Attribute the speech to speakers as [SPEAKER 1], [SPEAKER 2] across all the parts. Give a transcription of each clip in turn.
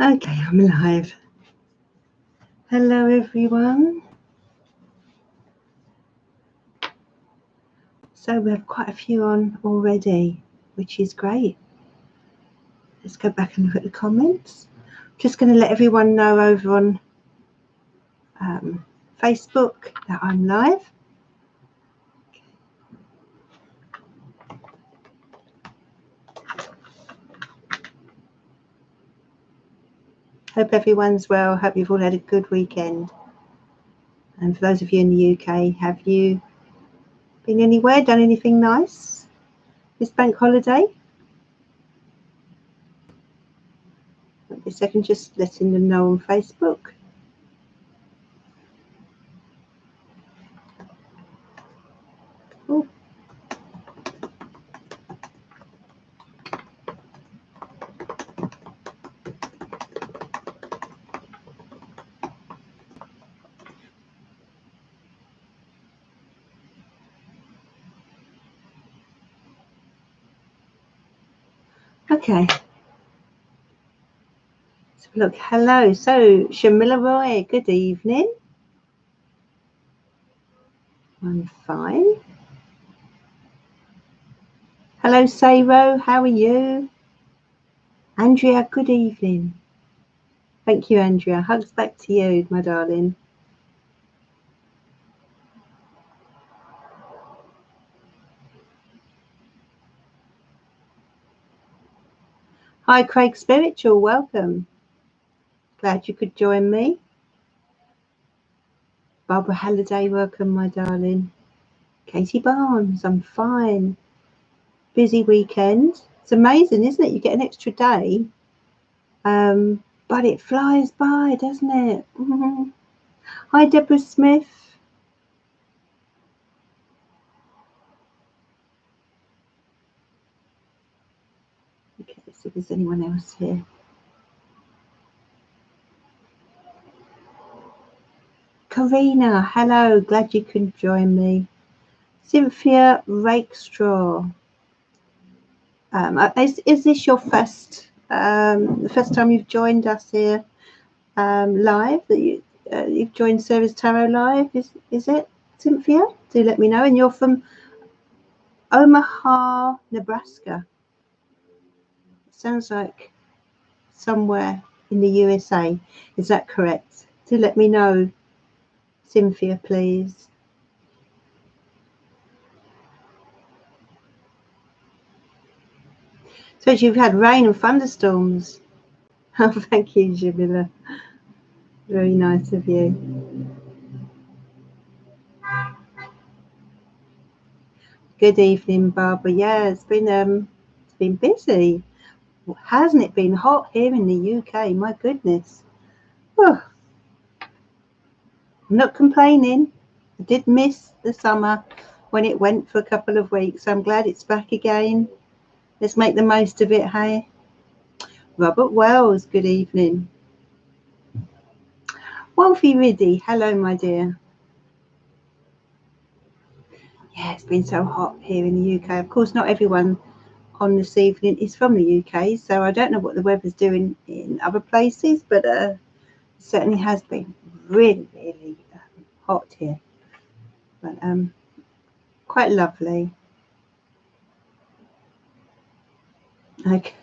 [SPEAKER 1] Okay, I'm live. Hello, everyone. So we have quite a few on already, which is great. Let's go back and look at the comments. Just going to let everyone know over on Facebook that I'm live. Hope everyone's well. Hope you've all had a good weekend. And for those of you in the UK, have you been anywhere, done anything nice this bank holiday? A second, just letting them know on Facebook. Oh. Okay. Look, hello. So, Jamila Roy, good evening. I'm fine. Hello, Sayro. How are you? Andrea, good evening. Thank you, Andrea. Hugs back to you, my darling. Hi, Craig Spiritual. Welcome. Glad you could join me. Barbara Halliday, welcome, my darling. Katie Barnes, I'm fine. Busy weekend. It's amazing, isn't it? You get an extra day, but it flies by, doesn't it? Hi, Deborah Smith. Okay, let's see if there's anyone else here. Karina, hello. Glad you could join me. Cynthia Rakestraw. Is this your first the first time you've joined us here live? That you've joined Service Tarot Live? Is it, Cynthia? Do let me know. And you're from Omaha, Nebraska. Sounds like somewhere in the USA. Is that correct? Do let me know, Cynthia, please. So you've had rain and thunderstorms. Oh, thank you, Jamila. Very nice of you. Good evening, Barbara. Yeah, it's been busy. Hasn't it been hot here in the UK? My goodness. Oh, I'm not complaining. I did miss the summer when it went for a couple of weeks. I'm glad it's back again. Let's make the most of it, hey? Robert Wells, good evening. Wolfie Riddy, hello, my dear. Yeah, it's been so hot here in the UK. Of course, not everyone on this evening is from the UK, so I don't know what the weather's doing in other places, but it certainly has been really, really hot here. But quite lovely. Okay.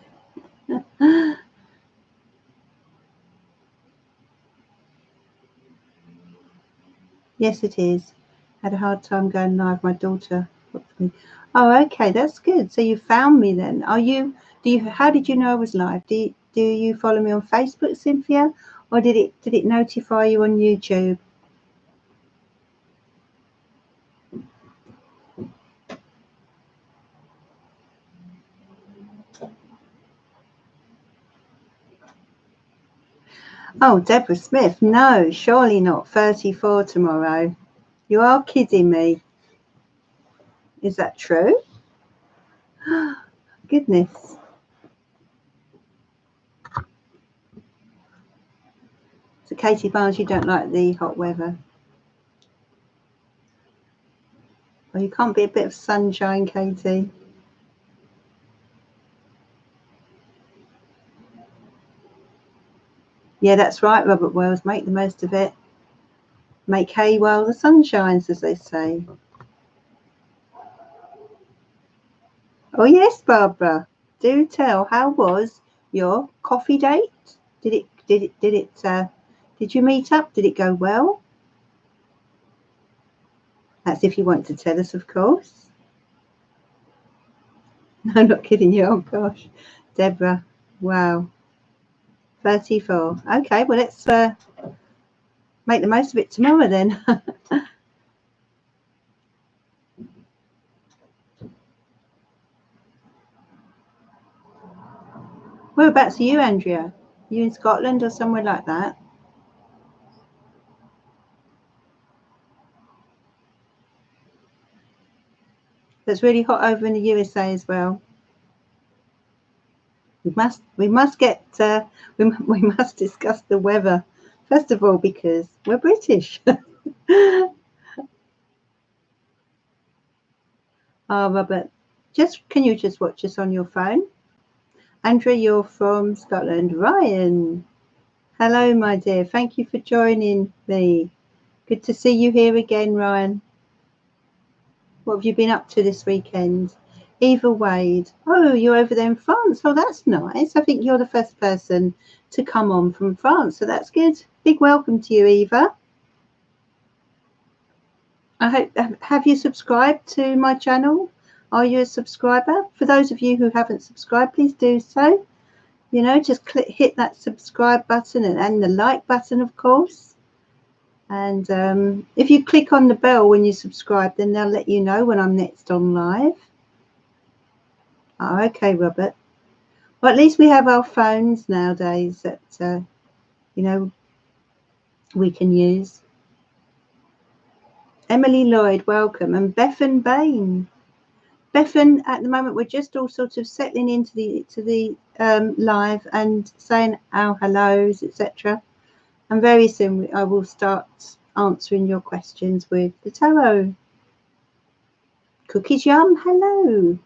[SPEAKER 1] Yes, it is. Had a hard time going live. My daughter booked me. Oh, okay, that's good. So you found me then. Are you? Do you? How did you know I was live? Do you follow me on Facebook, Cynthia, or did it notify you on YouTube? Oh, Deborah Smith. No, surely not. 34 tomorrow. You are kidding me. Is that true? Goodness. So Katie Barnes, you don't like the hot weather. Well, you can't be a bit of sunshine, Katie. Yeah, that's right, Robert Wells. Make the most of it. Make hay while the sun shines, as they say. Oh yes, Barbara. Do tell. How was your coffee date? Did you meet up? Did it go well? That's if you want to tell us, of course. No, I'm not kidding you. Oh gosh, Deborah. Wow, 34. Okay, well let's make the most of it tomorrow then. Whereabouts are you, Andrea? You in Scotland or somewhere like that? It's really hot over in the USA as well. We must get we must discuss the weather first of all because we're British. Oh, Robert, can you just watch us on your phone? Andrea, you're from Scotland. Ryan, hello, my dear. Thank you for joining me. Good to see you here again, Ryan. What have you been up to this weekend? Eva Wade. Oh, you're over there in France. Oh, that's nice. I think you're the first person to come on from France, so that's good. Big welcome to you, Eva. I hope, have you subscribed to my channel? Are you a subscriber? For those of you who haven't subscribed, please do so. You know, just hit that subscribe button and the like button, of course. And if you click on the bell when you subscribe, then they'll let you know when I'm next on live. Oh, okay, Robert. Well, at least we have our phones nowadays that, you know, we can use. Emily Lloyd, welcome. And Bethan Bain. Bethan, at the moment, we're just all sort of settling into the live and saying our hellos, etc. And very soon I will start answering your questions with the tarot. Cookies Yum, hello.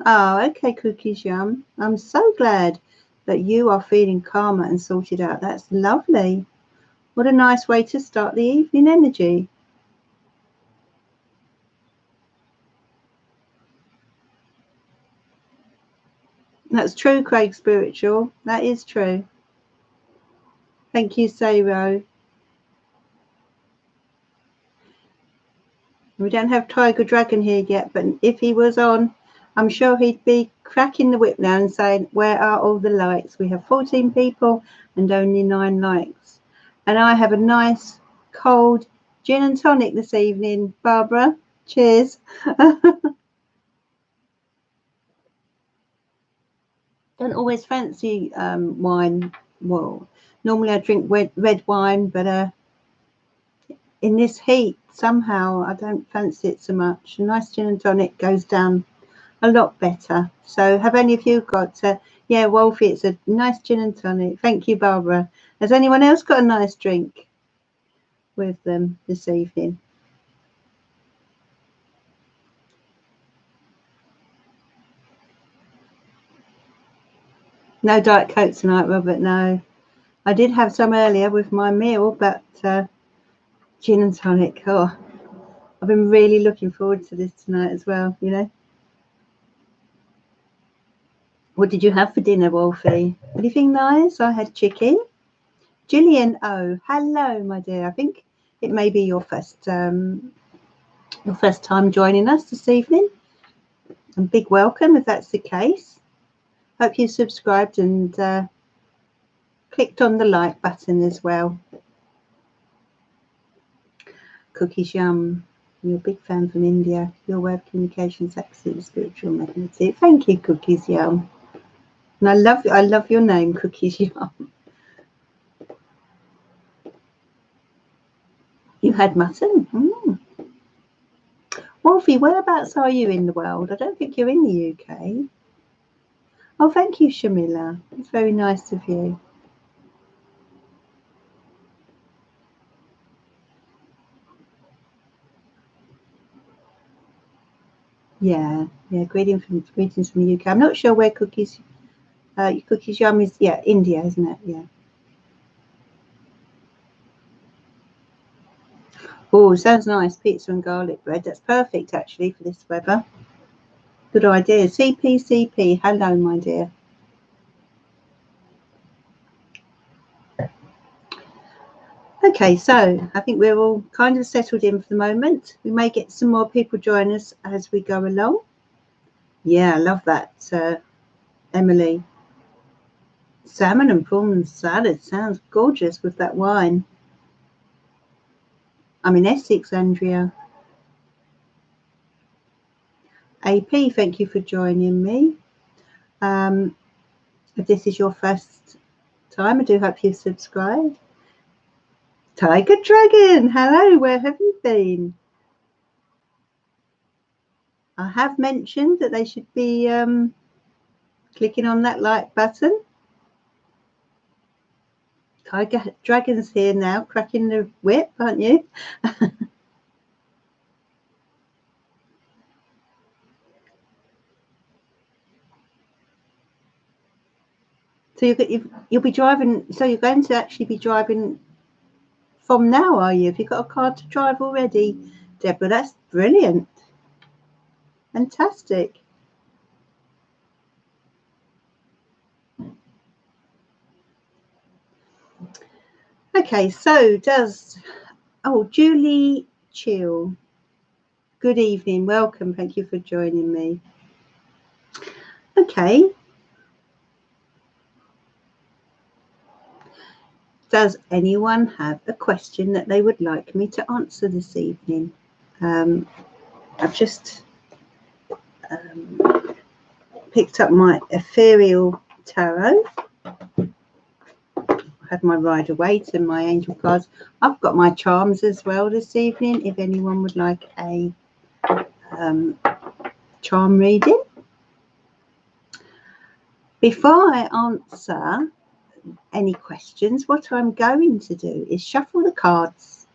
[SPEAKER 1] Oh, okay, Cookies Yum. I'm so glad that you are feeling calmer and sorted out. That's lovely. What a nice way to start the evening energy. That's true, Craig Spiritual. That is true. Thank you, Sayro. We don't have Tiger Dragon here yet, but if he was on, I'm sure he'd be cracking the whip now and saying, where are all the likes? We have 14 people and only 9 likes. And I have a nice cold gin and tonic this evening, Barbara. Cheers. Don't always fancy wine. Well, normally I drink red wine, but in this heat, somehow I don't fancy it so much. A nice gin and tonic goes down a lot better. So have any of you got, yeah, Wolfie, it's a nice gin and tonic. Thank you, Barbara. Has anyone else got a nice drink with them this evening? No Diet Coke tonight, Robert, no. I did have some earlier with my meal, but gin and tonic, oh, I've been really looking forward to this tonight as well, you know. What did you have for dinner, Wolfie? Anything nice? I had chicken. Gillian, oh, hello, my dear. I think it may be your first time joining us this evening. And big welcome if that's the case. Hope you subscribed and clicked on the like button as well. Cookies Yum, you're a big fan from India. Your way of communication is absolutely spiritual, magnetic. Thank you, Cookies Yum. And I love your name, Cookies Yum. You had mutton. Wolfie, whereabouts are you in the world? I don't think you're in the UK. Oh, thank you, Jamila. It's very nice of you. Yeah, yeah. Greetings from the UK. I'm not sure where Cookies Yum is. Yeah, India, isn't it? Yeah. Oh, sounds nice. Pizza and garlic bread. That's perfect, actually, for this weather. Good idea. CP. Hello, my dear. Okay, so I think we're all kind of settled in for the moment. We may get some more people join us as we go along. Yeah, I love that, Emily. Salmon and prawn salad sounds gorgeous with that wine. I'm in Essex, Andrea. AP, thank you for joining me. If this is your first time, I do hope you've subscribed. Tiger Dragon, hello, where have you been? I have mentioned that they should be clicking on that like button. Tiger Dragon's here now, cracking the whip, aren't you? So you'll be driving. So you're going to actually be driving from now, are you? Have you got a car to drive already, Deborah? That's brilliant. Fantastic. Okay, so Julie Chill. Good evening, welcome. Thank you for joining me. Okay. Does anyone have a question that they would like me to answer this evening? I've just picked up my ethereal tarot. I have my Rider-Waite and my angel cards. I've got my charms as well this evening, if anyone would like a charm reading. Before I answer any questions, what I'm going to do is shuffle the cards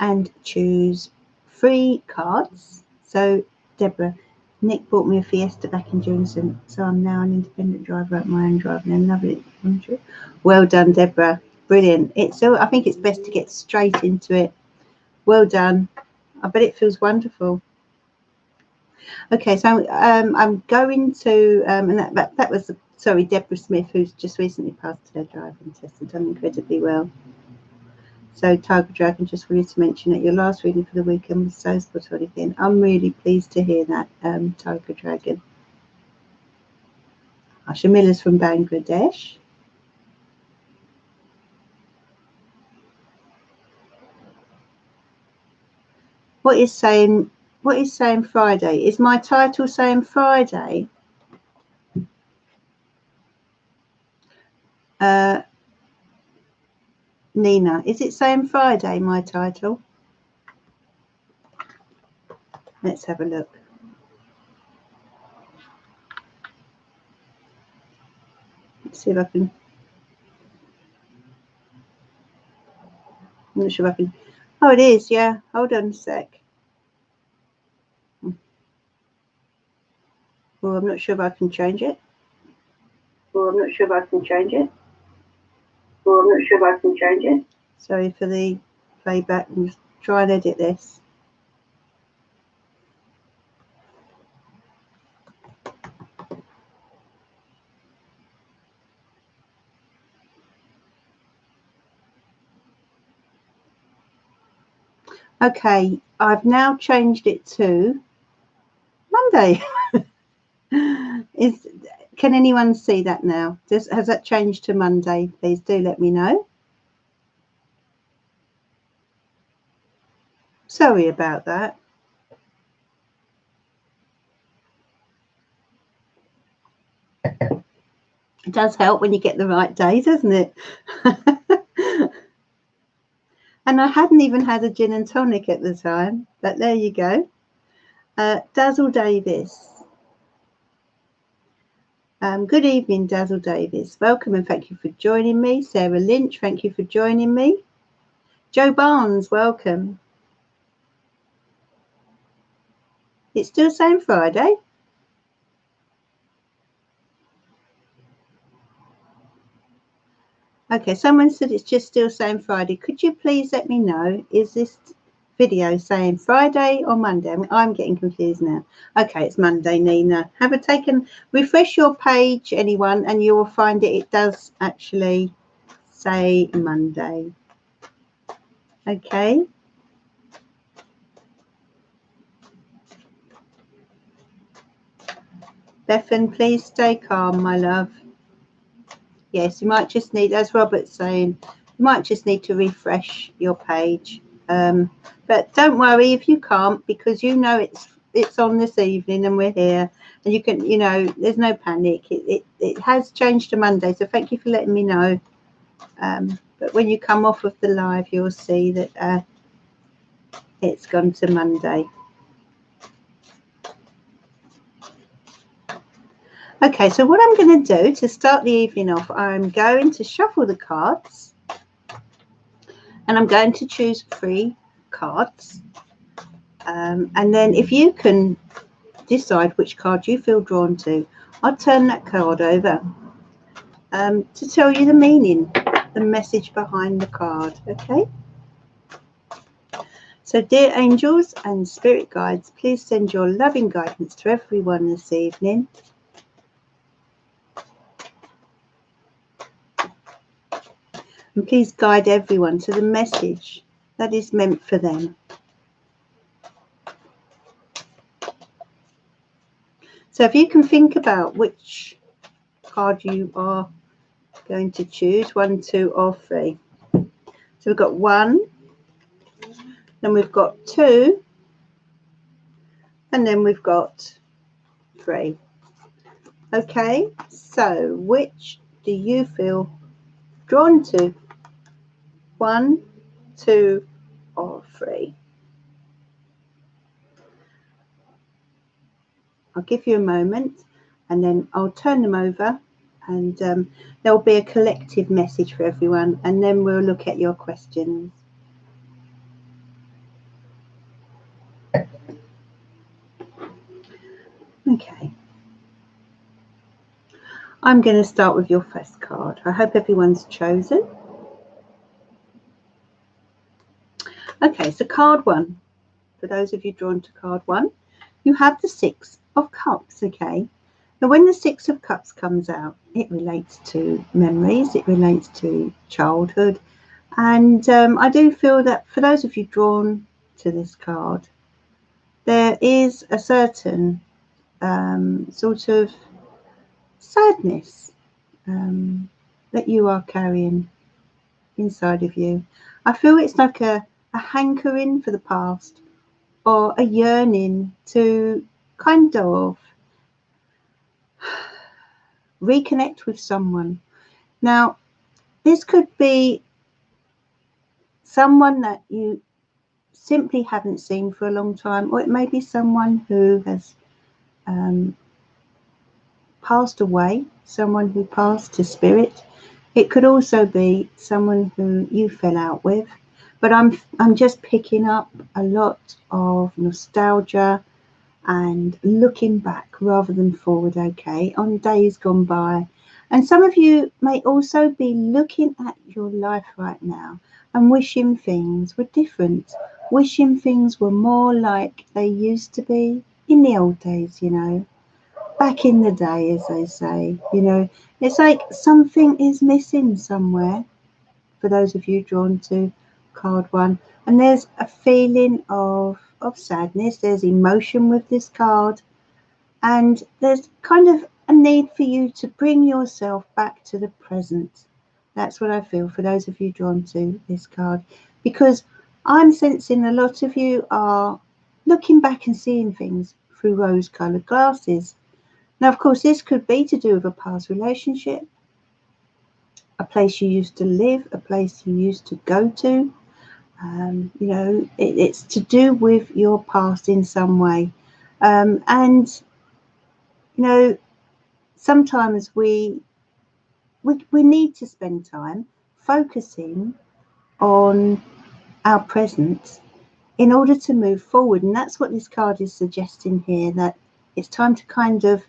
[SPEAKER 1] and choose 3 cards. So, Deborah, Nick bought me a Fiesta back in June, so I'm now an independent driver at my own driving and another country. Well done, Deborah. Brilliant. I think it's best to get straight into it. Well done. I bet it feels wonderful. Okay, so I'm going to, and that was, sorry, Deborah Smith, who's just recently passed her driving test and done incredibly well. So, Tiger Dragon, just wanted to mention that your last reading for the weekend was so spot on again. I'm really pleased to hear that, Tiger Dragon. Jamila's from Bangladesh. What is saying Friday? Is my title saying Friday? Nina, is it saying Friday, my title? Let's have a look. Let's see if I can. I'm not sure if I can. Oh, it is, yeah. Hold on a sec. Well, I'm not sure if I can change it. Sorry for the playback. I'm just trying to edit this. Okay, I've now changed it to Monday. Can anyone see that now? Has that changed to Monday? Please do let me know. Sorry about that. It does help when you get the right day, doesn't it? And I hadn't even had a gin and tonic at the time, but there you go. Dazzle Davis. Good evening, Dazzle Davis. Welcome and thank you for joining me. Sarah Lynch, thank you for joining me. Joe Barnes, welcome. It's still saying Friday. Okay, someone said it's just still saying Friday. Could you please let me know, is this video saying Friday or Monday? I'm getting confused now. Okay, it's Monday, Nina. Have a refresh your page, anyone, and you will find it does actually say Monday. Okay. Bethan, please stay calm, my love. Yes, you might just need, as Robert's saying, you might just need to refresh your page. But don't worry if you can't, because you know it's on this evening and we're here, and you can, you know, there's no panic. It has changed to Monday, so thank you for letting me know. But when you come off of the live, you'll see that it's gone to Monday. Okay, so what I'm going to do to start the evening off, I'm going to shuffle the cards, and I'm going to choose 3 cards. And then if you can decide which card you feel drawn to, I'll turn that card over to tell you the meaning, the message behind the card. Okay. So dear angels and spirit guides, please send your loving guidance to everyone this evening. And please guide everyone to the message that is meant for them. So if you can think about which card you are going to choose, 1, 2 or 3. So we've got 1, then we've got 2, and then we've got 3. Okay, so which do you feel drawn to? 1, 2 or 3? I'll give you a moment and then I'll turn them over, and there'll be a collective message for everyone, and then we'll look at your questions. Okay. I'm going to start with your first card. I hope everyone's chosen. Okay, so card 1. For those of you drawn to card 1, you have the 6 of Cups, okay? Now, when the 6 of Cups comes out, it relates to memories, it relates to childhood. And I do feel that for those of you drawn to this card, there is a certain sort of sadness that you are carrying inside of you. I feel it's like a hankering for the past, or a yearning to kind of reconnect with someone. Now, this could be someone that you simply haven't seen for a long time, or it may be someone who has passed away, someone who passed to spirit. It could also be someone who you fell out with, but I'm just picking up a lot of nostalgia and looking back rather than forward, okay, on days gone by. And some of you may also be looking at your life right now and wishing things were different, wishing things were more like they used to be in the old days, you know, back in the day, as they say. You know, it's like something is missing somewhere for those of you drawn to card 1. And there's a feeling of sadness, there's emotion with this card, and there's kind of a need for you to bring yourself back to the present. That's what I feel for those of you drawn to this card, because I'm sensing a lot of you are looking back and seeing things through rose-coloured glasses. Now, of course, this could be to do with a past relationship, a place you used to live, a place you used to go to. You know, it's to do with your past in some way. And, you know, sometimes we need to spend time focusing on our present in order to move forward. And that's what this card is suggesting here, that it's time to kind of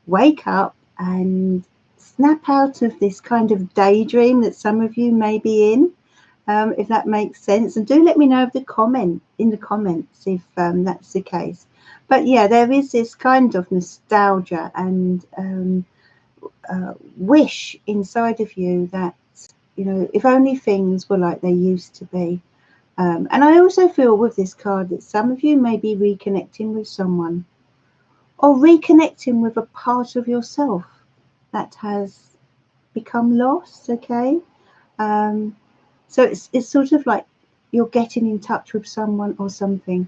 [SPEAKER 1] wake up and snap out of this kind of daydream that some of you may be in, if that makes sense. And do let me know in the comments if that's the case. But yeah, there is this kind of nostalgia and wish inside of you that, you know, if only things were like they used to be. And I also feel with this card that some of you may be reconnecting with someone, or reconnecting with a part of yourself that has become lost, okay? So it's sort of like you're getting in touch with someone or something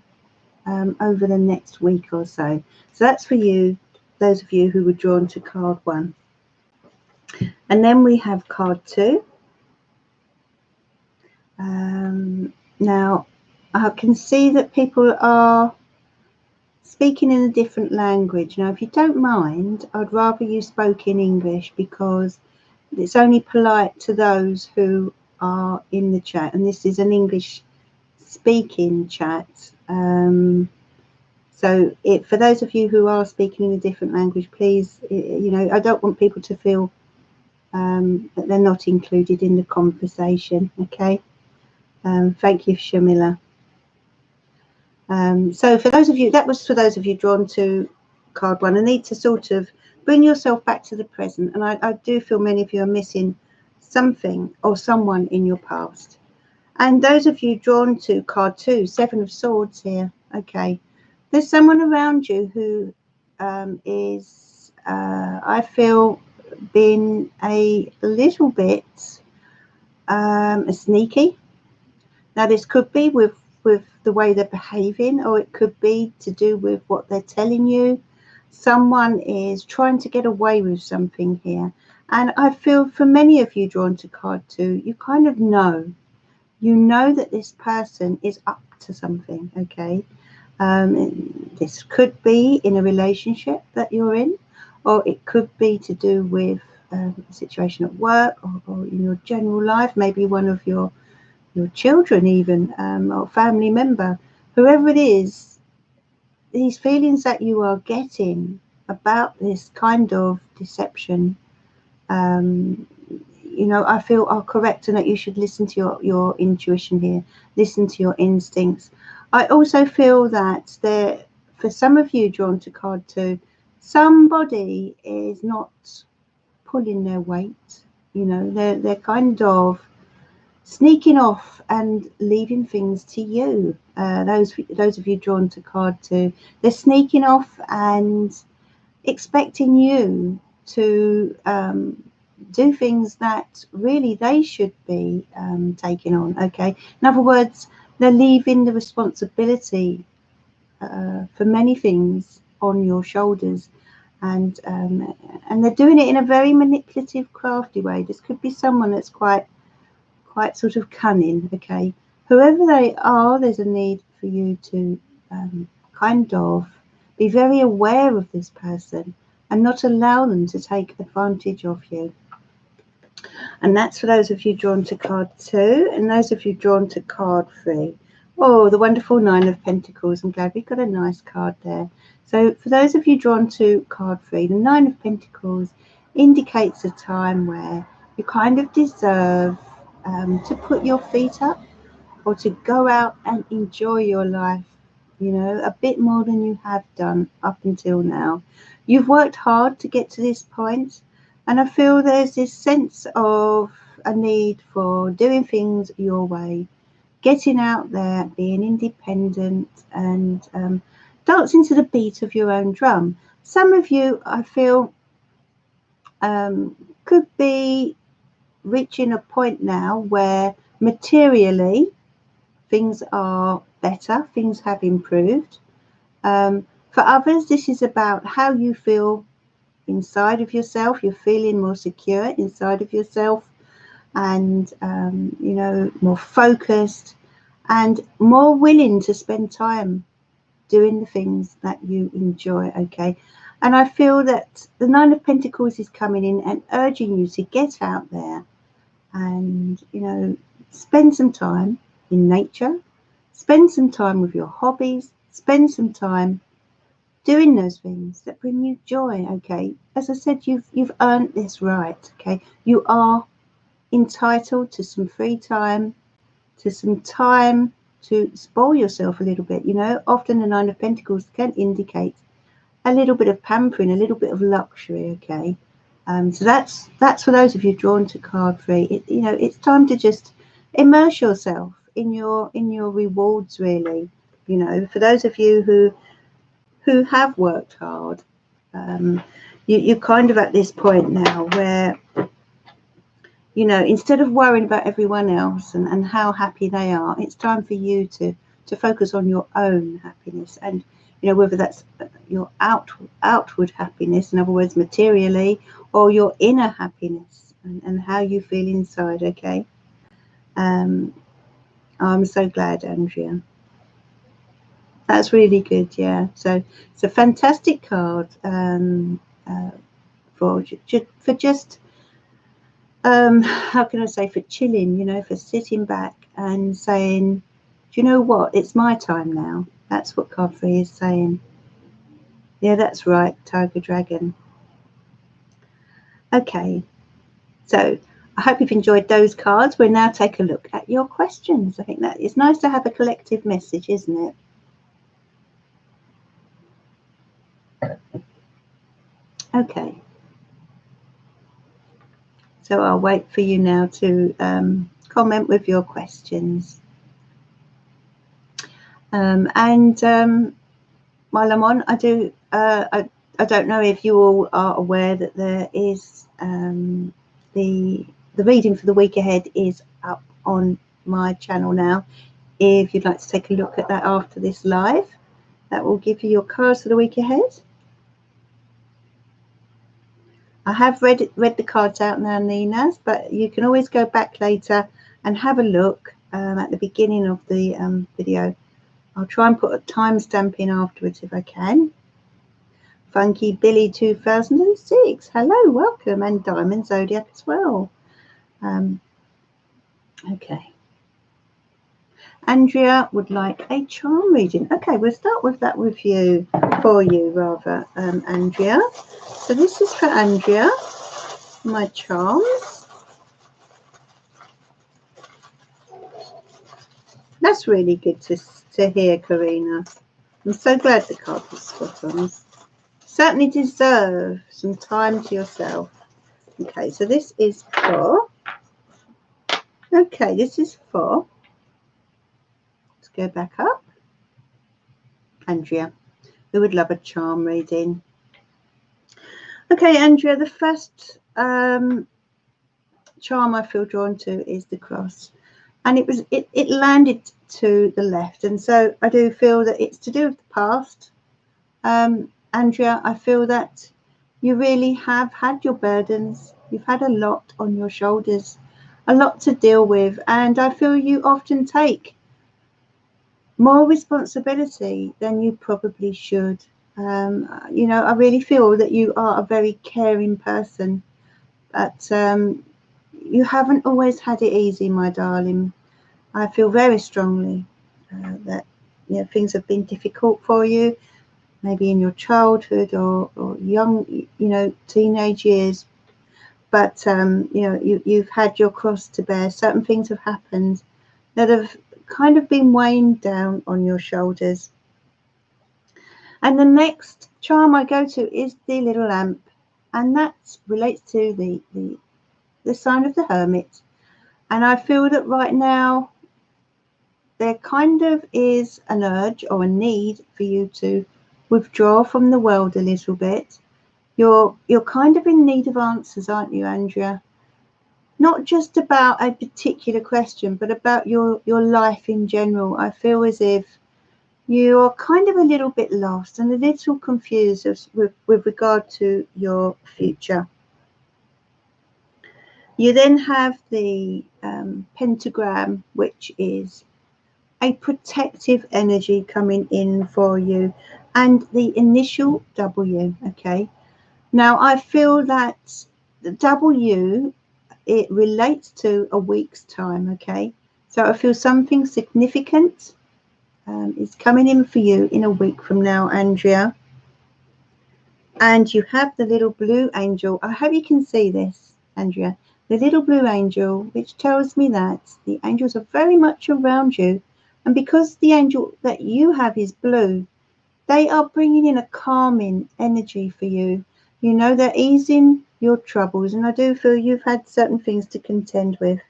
[SPEAKER 1] over the next week or so. So that's for you, those of you who were drawn to card 1. And then we have card 2. Now, I can see that people are speaking in a different language. Now, if you don't mind, I'd rather you spoke in English, because it's only polite to those who are in the chat. And this is an English speaking chat. So for those of you who are speaking in a different language, please, you know, I don't want people to feel that they're not included in the conversation, okay? Thank you, Jamila. So for those of you, that was for those of you drawn to card 1. I need to sort of bring yourself back to the present. And I do feel many of you are missing something or someone in your past. And those of you drawn to card 2, 7 of Swords here, okay, there's someone around you who is, I feel, been a little bit sneaky. Now, this could be with the way they're behaving, or it could be to do with what they're telling you. Someone is trying to get away with something here. And I feel for many of you drawn to card 2, you kind of know. You know that this person is up to something, okay? This could be in a relationship that you're in, or it could be to do with a situation at work, or in your general life, maybe one of your children even, or family member, whoever it is. These feelings that you are getting about this kind of deception, you know, I feel are correct, and that you should listen to your intuition here, listen to your instincts. I also feel that for some of you drawn to card 2, somebody is not pulling their weight. You know, they're kind of sneaking off and leaving things to you. Those of you drawn to card 2, they're sneaking off and expecting you to do things that really they should be taking on, okay? In other words, they're leaving the responsibility for many things on your shoulders, and they're doing it in a very manipulative, crafty way. This could be someone that's quite sort of cunning, okay? Whoever they are, there's a need for you to kind of be very aware of this person and not allow them to take advantage of you. And that's for those of you drawn to card 2, and those of you drawn to card 3. Oh, the wonderful 9 of Pentacles. I'm glad we got a nice card there. So for those of you drawn to card 3, the 9 of Pentacles indicates a time where you kind of deserve to put your feet up, or to go out and enjoy your life, you know, a bit more than you have done up until now. You've worked hard to get to this point, and I feel there's this sense of a need for doing things your way, getting out there, being independent, and dancing to the beat of your own drum. Some of you, I feel, could be reaching a point now where materially things are better, things have improved. For others, this is about how you feel inside of yourself. You're feeling more secure inside of yourself, and you know, more focused and more willing to spend time doing the things that you enjoy, okay? And I feel that the 9 of Pentacles is coming in and urging you to get out there and, you know, spend some time in nature, Spend some time with your hobbies. Spend some time doing those things that bring you joy. Okay, as I said, you've earned this right. Okay, you are entitled to some free time, to some time to spoil yourself a little bit. You know, often the Nine of Pentacles can indicate a little bit of pampering, a little bit of luxury. Okay, so that's for those of you drawn to card 3. You know, it's time to just immerse yourself in your rewards, really. You know, for those of you who have worked hard, you're kind of at this point now where, you know, instead of worrying about everyone else and how happy they are, it's time for you to focus on your own happiness. And, you know, whether that's your outward happiness, in other words, materially, or your inner happiness and how you feel inside. Okay. I'm so glad, Andrea. That's really good. Yeah. So it's a fantastic card for just how can I say, for chilling, you know, for sitting back and saying, do you know what? It's my time now. That's what card 3 is saying. Yeah, that's right, Tiger Dragon. Okay, so I hope you've enjoyed those cards. We'll now take a look at your questions. I think that it's nice to have a collective message, isn't it? Okay. So I'll wait for you now to comment with your questions. While I'm on, I don't know if you all are aware that there is the reading for the week ahead is up on my channel now. If you'd like to take a look at that after this live, that will give you your cards for the week ahead. I have read the cards out now, Nina's, but you can always go back later and have a look at the beginning of the video. I'll try and put a timestamp in afterwards if I can. Funky Billy 2006, hello, welcome, and Diamond Zodiac as well. Okay. Andrea would like a charm reading. Okay, we'll start with that with you, for you rather, Andrea. So this is for Andrea, my charms. That's really good to hear, Karina. I'm so glad the card was spot on. Certainly deserve some time to yourself. Okay, so this is for, this is for, let's go back up, Andrea, who would love a charm reading. Okay, Andrea, the first charm I feel drawn to is the cross, and it landed to the left, and so I do feel that it's to do with the past. Andrea, I feel that you really have had your burdens. You've had a lot on your shoulders, a lot to deal with, and I feel you often take more responsibility than you probably should. You know, I really feel that you are a very caring person, but you haven't always had it easy, my darling. I feel very strongly that, you know, things have been difficult for you, maybe in your childhood or young, you know, teenage years. But you know, you've had your cross to bear. Certain things have happened that have kind of been weighing down on your shoulders. And the next charm I go to is the little lamp, and that relates to the sign of the Hermit. And I feel that right now there kind of is an urge or a need for you to withdraw from the world a little bit. You're kind of in need of answers, aren't you, Andrea? Not just about a particular question, but about your life in general. I feel as if you're kind of a little bit lost and a little confused with regard to your future. You then have the pentagram, which is a protective energy coming in for you, and the initial W. Okay, now I feel that the W, it relates to a week's time. Okay, so I feel something significant is coming in for you in a week from now, Andrea. And you have the little blue angel. I hope you can see this, Andrea. The little blue angel, which tells me that the angels are very much around you. And because the angel that you have is blue, they are bringing in a calming energy for you. You know, they're easing your troubles. And I do feel you've had certain things to contend with.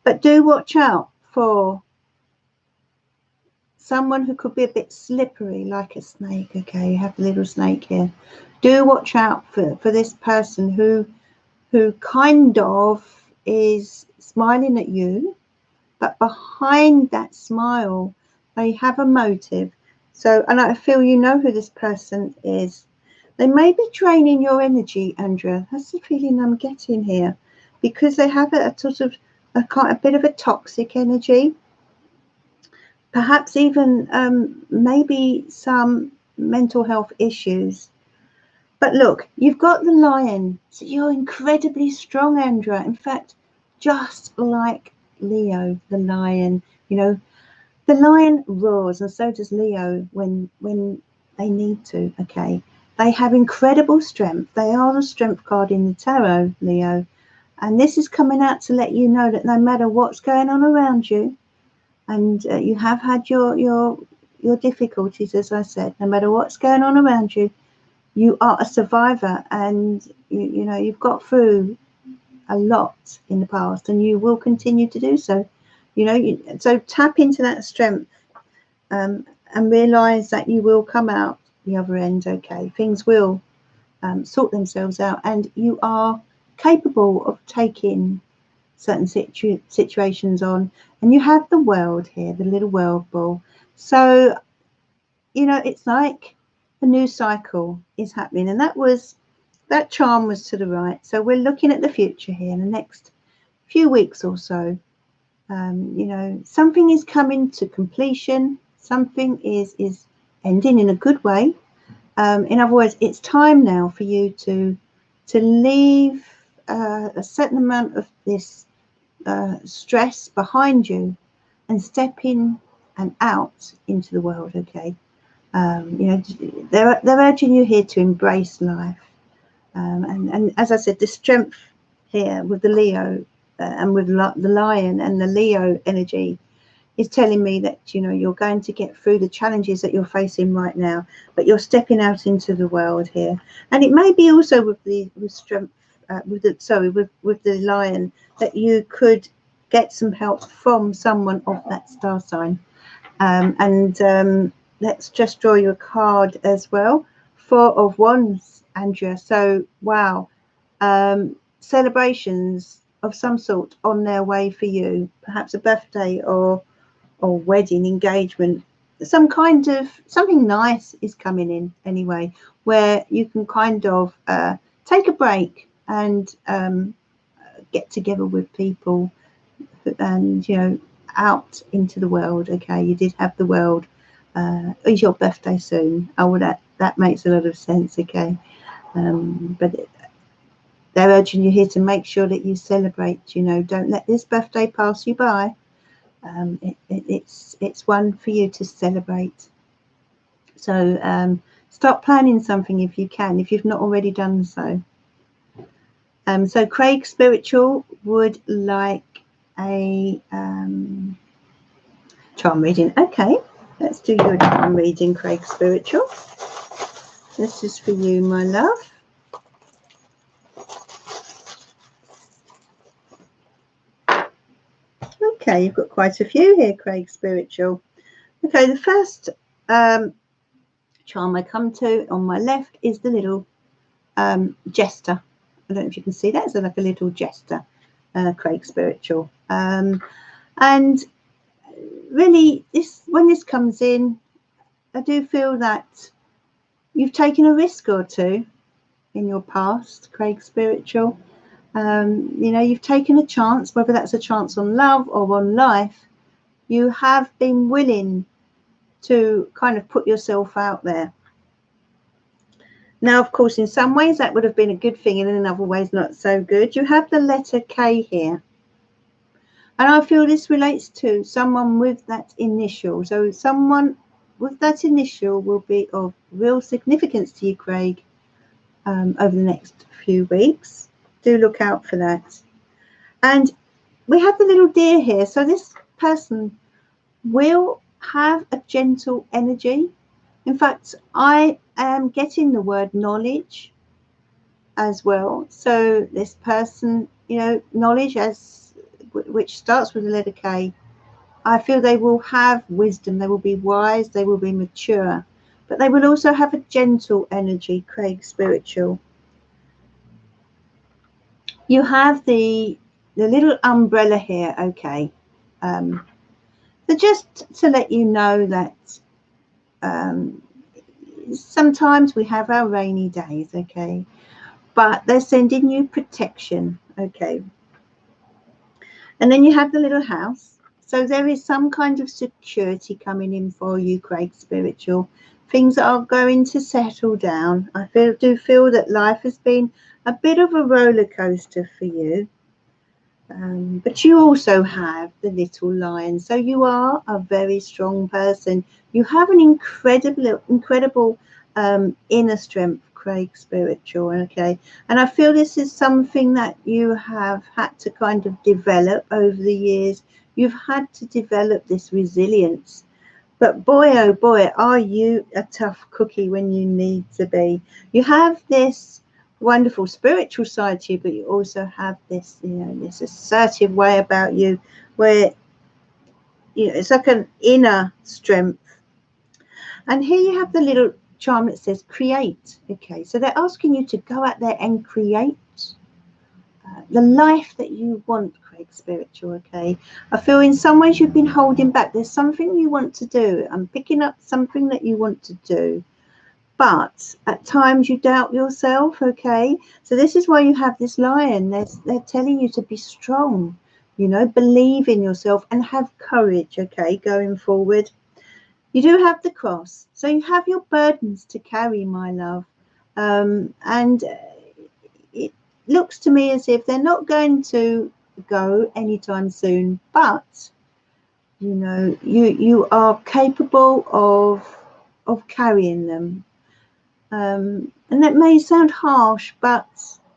[SPEAKER 1] But do watch out for someone who could be a bit slippery, like a snake. Okay, you have the little snake here. Do watch out for this person who kind of is smiling at you, but behind that smile, they have a motive. So, and I feel you know who this person is. They may be draining your energy, Andrea. That's the feeling I'm getting here, because they have a sort of a bit of a toxic energy. Perhaps even maybe some mental health issues. But look, you've got the lion, so you're incredibly strong, Andrea. In fact, just like Leo, the lion, you know, the lion roars, and so does Leo when they need to, okay? They have incredible strength. They are the strength card in the tarot, Leo. And this is coming out to let you know that no matter what's going on around you, and you have had your difficulties, as I said, no matter what's going on around you, you are a survivor, and you know you've got through a lot in the past, and you will continue to do so. You know, so tap into that strength, and realize that you will come out the other end. Okay, things will sort themselves out, and you are capable of taking certain situations on. And you have the world here, the little world ball. So, you know, it's like a new cycle is happening, and that charm was to the right. So we're looking at the future here in the next few weeks or so. You know, something is coming to completion. Something is ending in a good way. In other words, it's time now for you to leave a certain amount of this stress behind you and step in and out into the world. Okay, you know, they're urging you here to embrace life, and as I said, the strength here with the Leo and with the lion and the Leo energy is telling me that, you know, you're going to get through the challenges that you're facing right now, but you're stepping out into the world here. And it may be also with strength, with the lion, that you could get some help from someone of that star sign. Let's just draw you a card as well. 4 of Wands, Andrea. So wow, celebrations of some sort on their way for you, perhaps a birthday or wedding, engagement, some kind of something nice is coming in anyway, where you can kind of take a break and get together with people, and you know, out into the world. Okay, you did have the world. Is your birthday soon? Oh, well, that makes a lot of sense. Okay, but they're urging you here to make sure that you celebrate. You know, don't let this birthday pass you by. It's one for you to celebrate. So start planning something if you can, if you've not already done so. So Craig Spiritual would like a charm reading. Okay, let's do your charm reading, Craig Spiritual. This is for you, my love. Okay, you've got quite a few here, Craig Spiritual. Okay, the first charm I come to on my left is the little jester. I don't know if you can see that. It's like a little jester, Craig Spiritual. And really, when this comes in, I do feel that you've taken a risk or two in your past, Craig Spiritual. You know, you've taken a chance, whether that's a chance on love or on life. You have been willing to kind of put yourself out there. Now, of course, in some ways that would have been a good thing, and in other ways not so good. You have the letter K here. And I feel this relates to someone with that initial. So someone with that initial will be of real significance to you, Craig, over the next few weeks. Do look out for that. And we have the little deer here. So this person will have a gentle energy. In fact, I am getting the word knowledge as well. So this person, you know, knowledge as which starts with the letter K. I feel they will have wisdom. They will be wise. They will be mature, but they will also have a gentle energy. Craig, spiritual. You have the little umbrella here. Okay. So just to let you know that um, sometimes we have our rainy days, okay, but they're sending you protection, okay. And then you have the little house. So there is some kind of security coming in for you, Craig, spiritual. Things are going to settle down. I do feel that life has been a bit of a roller coaster for you. But you also have the little lion. So you are a very strong person. You have an incredible inner strength, Craig, spiritual. Okay. And I feel this is something that you have had to kind of develop over the years. You've had to develop this resilience. But boy, oh boy, are you a tough cookie when you need to be. You have this wonderful spiritual side to you, but you also have this, you know, this assertive way about you where, you know, it's like an inner strength. And here you have the little charm that says create. Okay, so they're asking you to go out there and create the life that you want, Craig, spiritual. Okay, I feel in some ways you've been holding back. There's something you want to do. I'm picking up something that you want to do, but at times you doubt yourself. Okay, so this is why you have this lion. They're telling you to be strong, you know, believe in yourself and have courage. Okay, going forward. You do have the cross, so you have your burdens to carry, my love, and it looks to me as if they're not going to go anytime soon, but you know, you are capable of carrying them. And that may sound harsh, but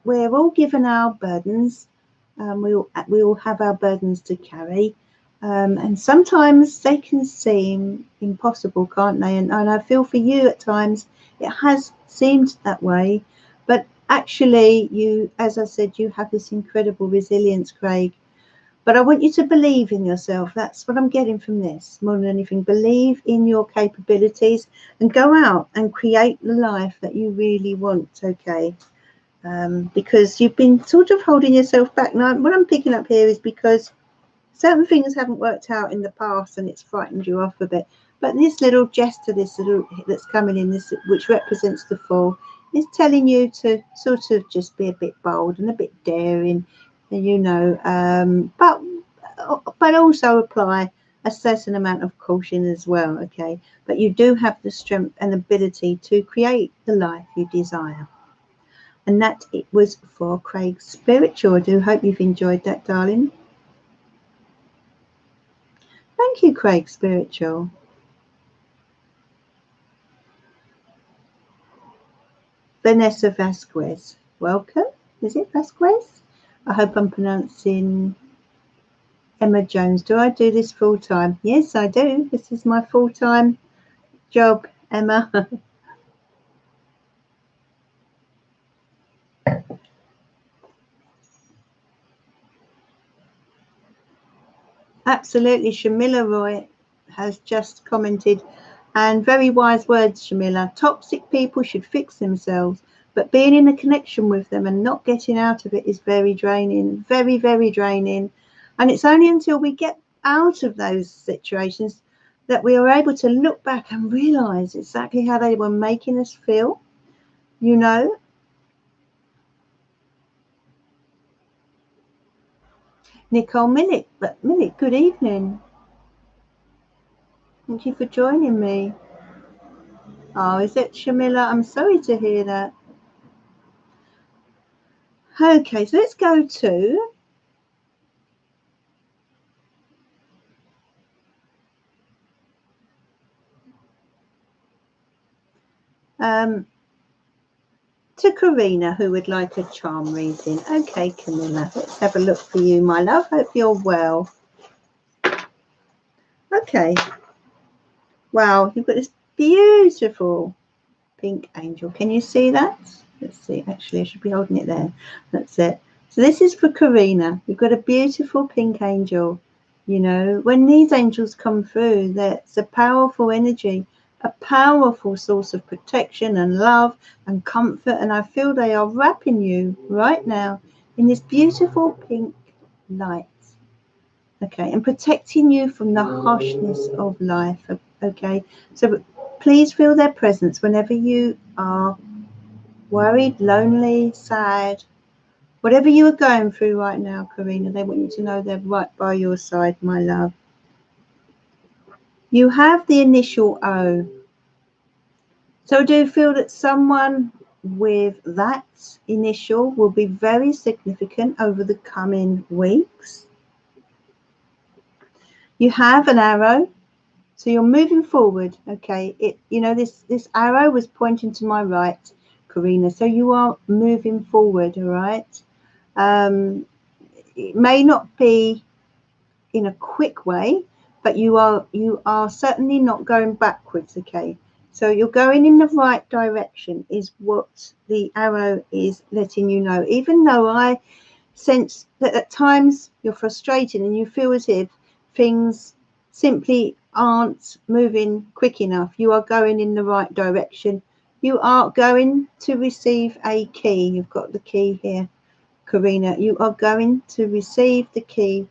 [SPEAKER 1] we're all given our burdens. We all have our burdens to carry. And sometimes they can seem impossible, can't they? And I feel for you at times it has seemed that way. But actually, you, as I said, you have this incredible resilience, Craig. But I want you to believe in yourself. That's what I'm getting from this more than anything. Believe in your capabilities and go out and create the life that you really want, okay? Because you've been sort of holding yourself back. Now, what I'm picking up here is because certain things haven't worked out in the past and it's frightened you off a bit. But this little gesture, this little that's coming in, this which represents the fall, is telling you to sort of just be a bit bold and a bit daring, you know, but also apply a certain amount of caution as well, okay? But you do have the strength and ability to create the life you desire. And that it was for Craig Spiritual. I do hope you've enjoyed that, darling. Thank you, Craig Spiritual. Vanessa Vasquez, welcome. Is it Vasquez? I hope I'm pronouncing. Emma Jones, do I do this full time? Yes, I do. This is my full time job, Emma. Absolutely. Jamila Roy has just commented, and very wise words, Jamila. Toxic people should fix themselves, but being in a connection with them and not getting out of it is very draining, very, very draining. And it's only until we get out of those situations that we are able to look back and realize exactly how they were making us feel, you know. Nicole Millet, but Millet, good evening. Thank you for joining me. Oh, is it Jamila? I'm sorry to hear that. Okay, so let's go to To Karina, who would like a charm reading. Okay, Camilla, let's have a look for you, my love. Hope you're well. Okay. Wow, you've got this beautiful pink angel. Can you see that? Let's see. Actually, I should be holding it there. That's it. So this is for Karina. You've got a beautiful pink angel. You know, when these angels come through, that's a powerful energy, a powerful source of protection and love and comfort. And I feel they are wrapping you right now in this beautiful pink light. Okay, and protecting you from the harshness of life. Okay, so please feel their presence whenever you are worried, lonely, sad, whatever you are going through right now, Karina. They want you to know they're right by your side, my love. You have the initial O. So I do feel that someone with that initial will be very significant over the coming weeks. You have an arrow. So you're moving forward, okay? This arrow was pointing to my right, Karina. So you are moving forward, all right? It may not be in a quick way, but you are certainly not going backwards, okay? So you're going in the right direction is what the arrow is letting you know. Even though I sense that at times you're frustrated and you feel as if things simply aren't moving quick enough, you are going in the right direction. You are going to receive a key. You've got the key here, Karina. You are going to receive the key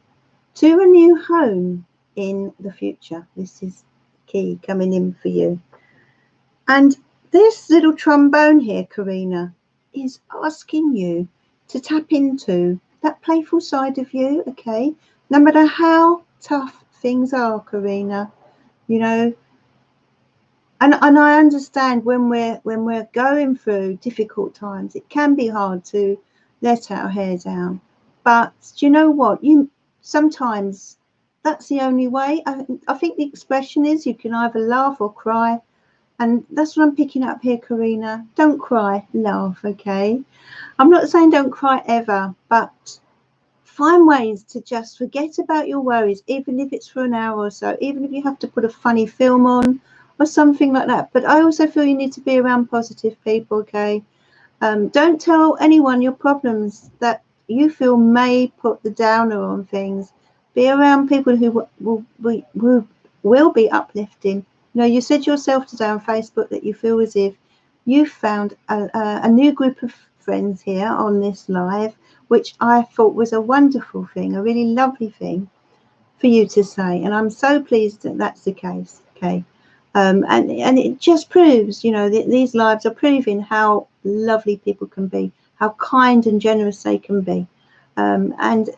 [SPEAKER 1] to a new home in the future. This is the key coming in for you. And this little trombone here, Karina, is asking you to tap into that playful side of you, okay? No matter how tough things are, Karina, you know, and I understand when we're going through difficult times, it can be hard to let our hair down. But do you know what? Sometimes that's the only way. I think the expression is you can either laugh or cry. And that's what I'm picking up here, Karina. Don't cry, laugh, okay? I'm not saying don't cry ever, but find ways to just forget about your worries, even if it's for an hour or so, even if you have to put a funny film on or something like that. But I also feel you need to be around positive people, okay? Don't tell anyone your problems that you feel may put the downer on things. Be around people who will be uplifting. You know, you said yourself today on Facebook that you feel as if you found a new group of friends here on this live, which I thought was a wonderful thing, a really lovely thing for you to say. And I'm so pleased that that's the case. Okay. And it just proves, you know, these lives are proving how lovely people can be, how kind and generous they can be. And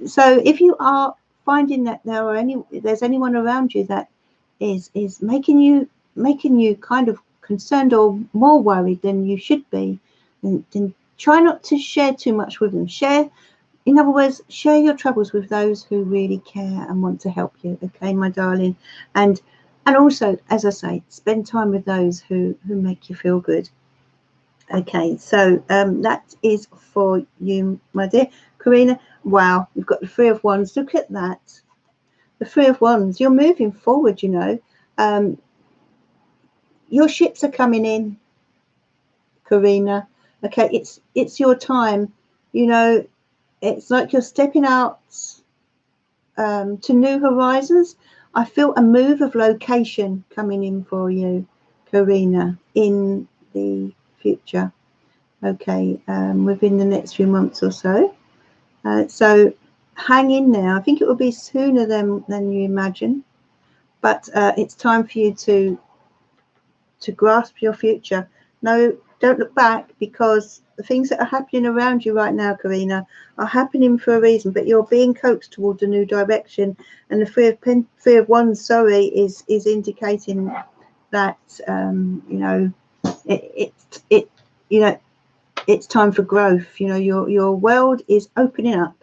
[SPEAKER 1] so if you are finding that there's anyone around you that is making you kind of concerned or more worried than you should be, then try not to share too much with them. In other words, share your troubles with those who really care and want to help you, okay, my darling? And also, as I say, spend time with those who make you feel good. Okay, so that is for you, my dear. Karina, wow, you've got the Three of Wands. Look at that. The Three of Wands. You're moving forward, you know. Your ships are coming in, Karina. Okay, it's your time. You know, it's like you're stepping out to new horizons. I feel a move of location coming in for you, Karina, in the future. Okay, within the next few months or so. So hang in there. I think it will be sooner than you imagine, but it's time for you to grasp your future. No, don't look back, because the things that are happening around you right now, Karina, are happening for a reason, but you're being coaxed towards a new direction. And the Three of Wands, sorry, is indicating that you know, you know, it's time for growth. You know, your world is opening up.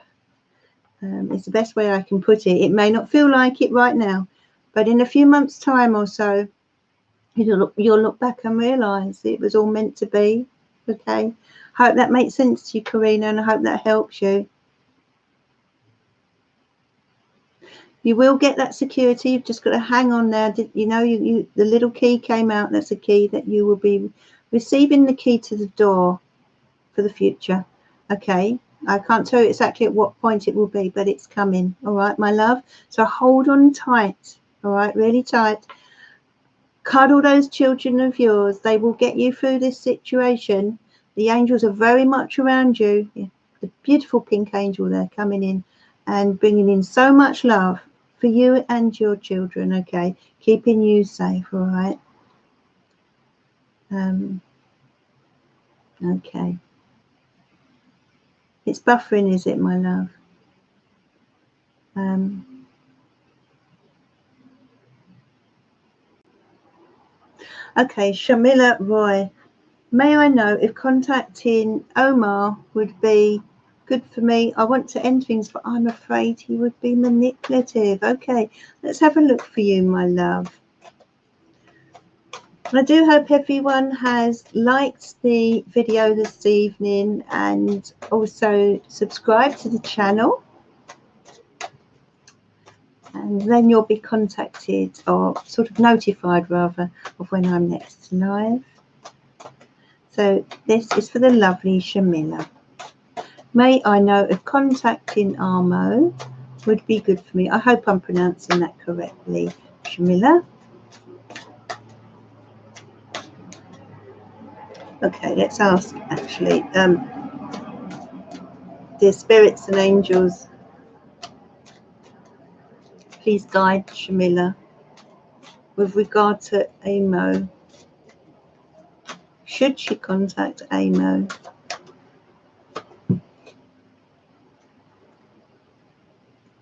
[SPEAKER 1] It's the best way I can put it. It may not feel like it right now, but in a few months' time or so, You'll look back and realise it was all meant to be. Okay. Hope that makes sense to you, Karina, and I hope that helps you. You will get that security. You've just got to hang on there. You know, the little key came out. That's a key that you will be receiving, the key to the door for the future. Okay. I can't tell you exactly at what point it will be, but it's coming. All right, my love. So hold on tight. All right, really tight. Cuddle those children of yours. They will get you through this situation. The angels are very much around you. The beautiful pink angel there coming in and bringing in so much love for you and your children. Okay, keeping you safe. All right. Okay. It's buffering, is it, my love? Okay, Jamila Roy. May I know if contacting Omar would be good for me? I want to end things, but I'm afraid he would be manipulative. Okay, let's have a look for you, my love. I do hope everyone has liked the video this evening and also subscribed to the channel. And then you'll be contacted, or sort of notified rather, of when I'm next live. So this is for the lovely Jamila. May I know if contacting Armo would be good for me? I hope I'm pronouncing that correctly, Jamila. Okay, let's ask actually. Dear spirits and angels, please guide Jamila with regard to Amo. Should she contact Amo?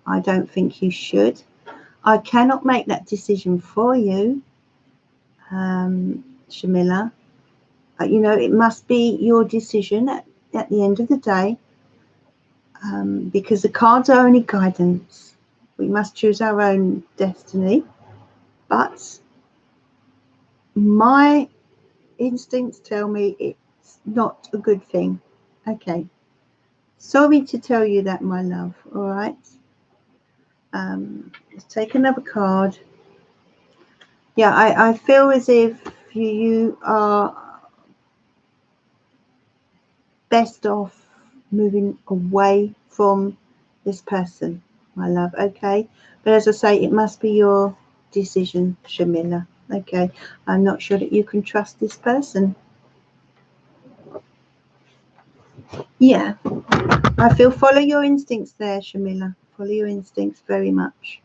[SPEAKER 1] I don't think you should. I cannot make that decision for you, Jamila. You know, it must be your decision at the end of the day, because the cards are only guidance. We must choose our own destiny. But my instincts tell me it's not a good thing. Okay. Sorry to tell you that, my love. All right. Let's take another card. Yeah, I feel as if you are best off moving away from this person, my love. Okay. But as I say, it must be your decision, Jamila. Okay. I'm not sure that you can trust this person. Yeah. I feel follow your instincts there, Jamila. Follow your instincts very much.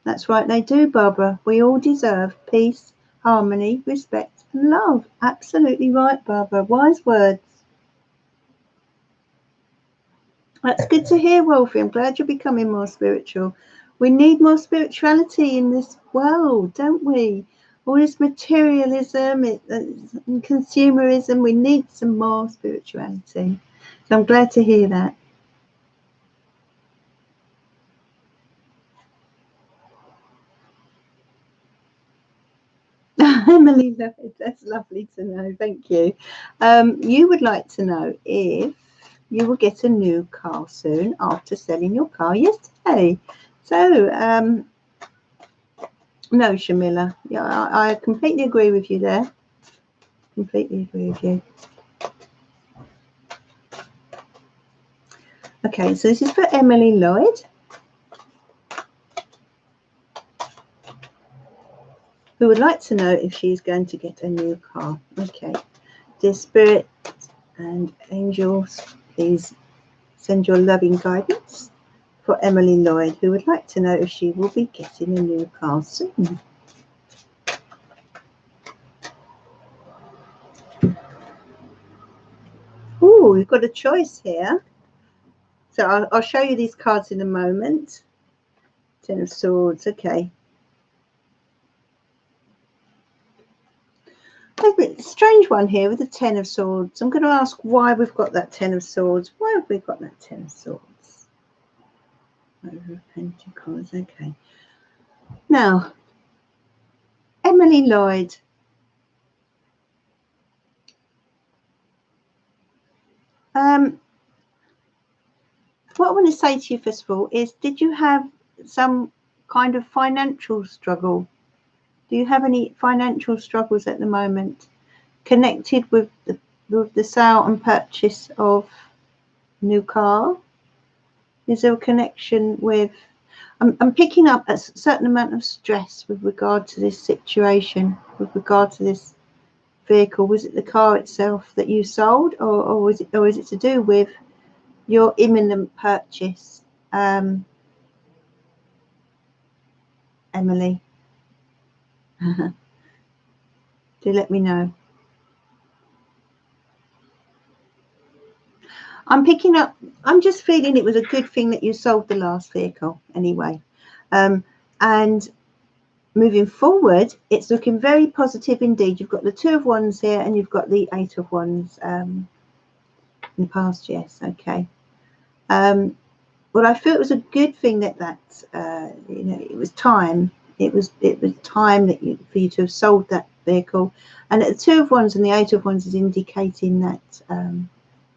[SPEAKER 1] That's right, they do, Barbara. We all deserve peace, harmony, respect, and love. Absolutely right, Barbara. Wise words. That's good to hear, Wolfie. I'm glad you're becoming more spiritual. We need more spirituality in this world, don't we? All this materialism and consumerism, we need some more spirituality. So I'm glad to hear that. Emily, that's lovely to know. Thank you. You would like to know if you will get a new car soon after selling your car yesterday. So, no, Jamila. Yeah, I completely agree with you there. Completely agree with you. Okay, so this is for Emily Lloyd, who would like to know if she's going to get a new car. Okay, dear Spirit and angels, please send your loving guidance for Emily Lloyd, who would like to know if she will be getting a new car soon. Oh, we've got a choice here. So I'll show you these cards in a moment. Ten of Swords, okay. A strange one here with the Ten of Swords. I'm going to ask why we've got that Ten of Swords. Why have we got that Ten of Swords? Over of Pentacles, okay. Now, Emily Emily Lloyd. What I want to say to you, first of all, is did you have some kind of financial struggle? Do you have any financial struggles at the moment connected with the sale and purchase of a new car? Is there a connection with... I'm picking up a certain amount of stress with regard to this situation, with regard to this vehicle. Was it the car itself that you sold, or is it to do with your imminent purchase, Emily? Do let me know. I'm just feeling it was a good thing that you sold the last vehicle anyway. And moving forward, it's looking very positive indeed. You've got the 2 of Wands here, and you've got the 8 of Wands in the past. Yes, okay. Well, I feel it was a good thing that you know, it was time. It was time that for you to have sold that vehicle. And the 2 of Wands and the 8 of Wands is indicating that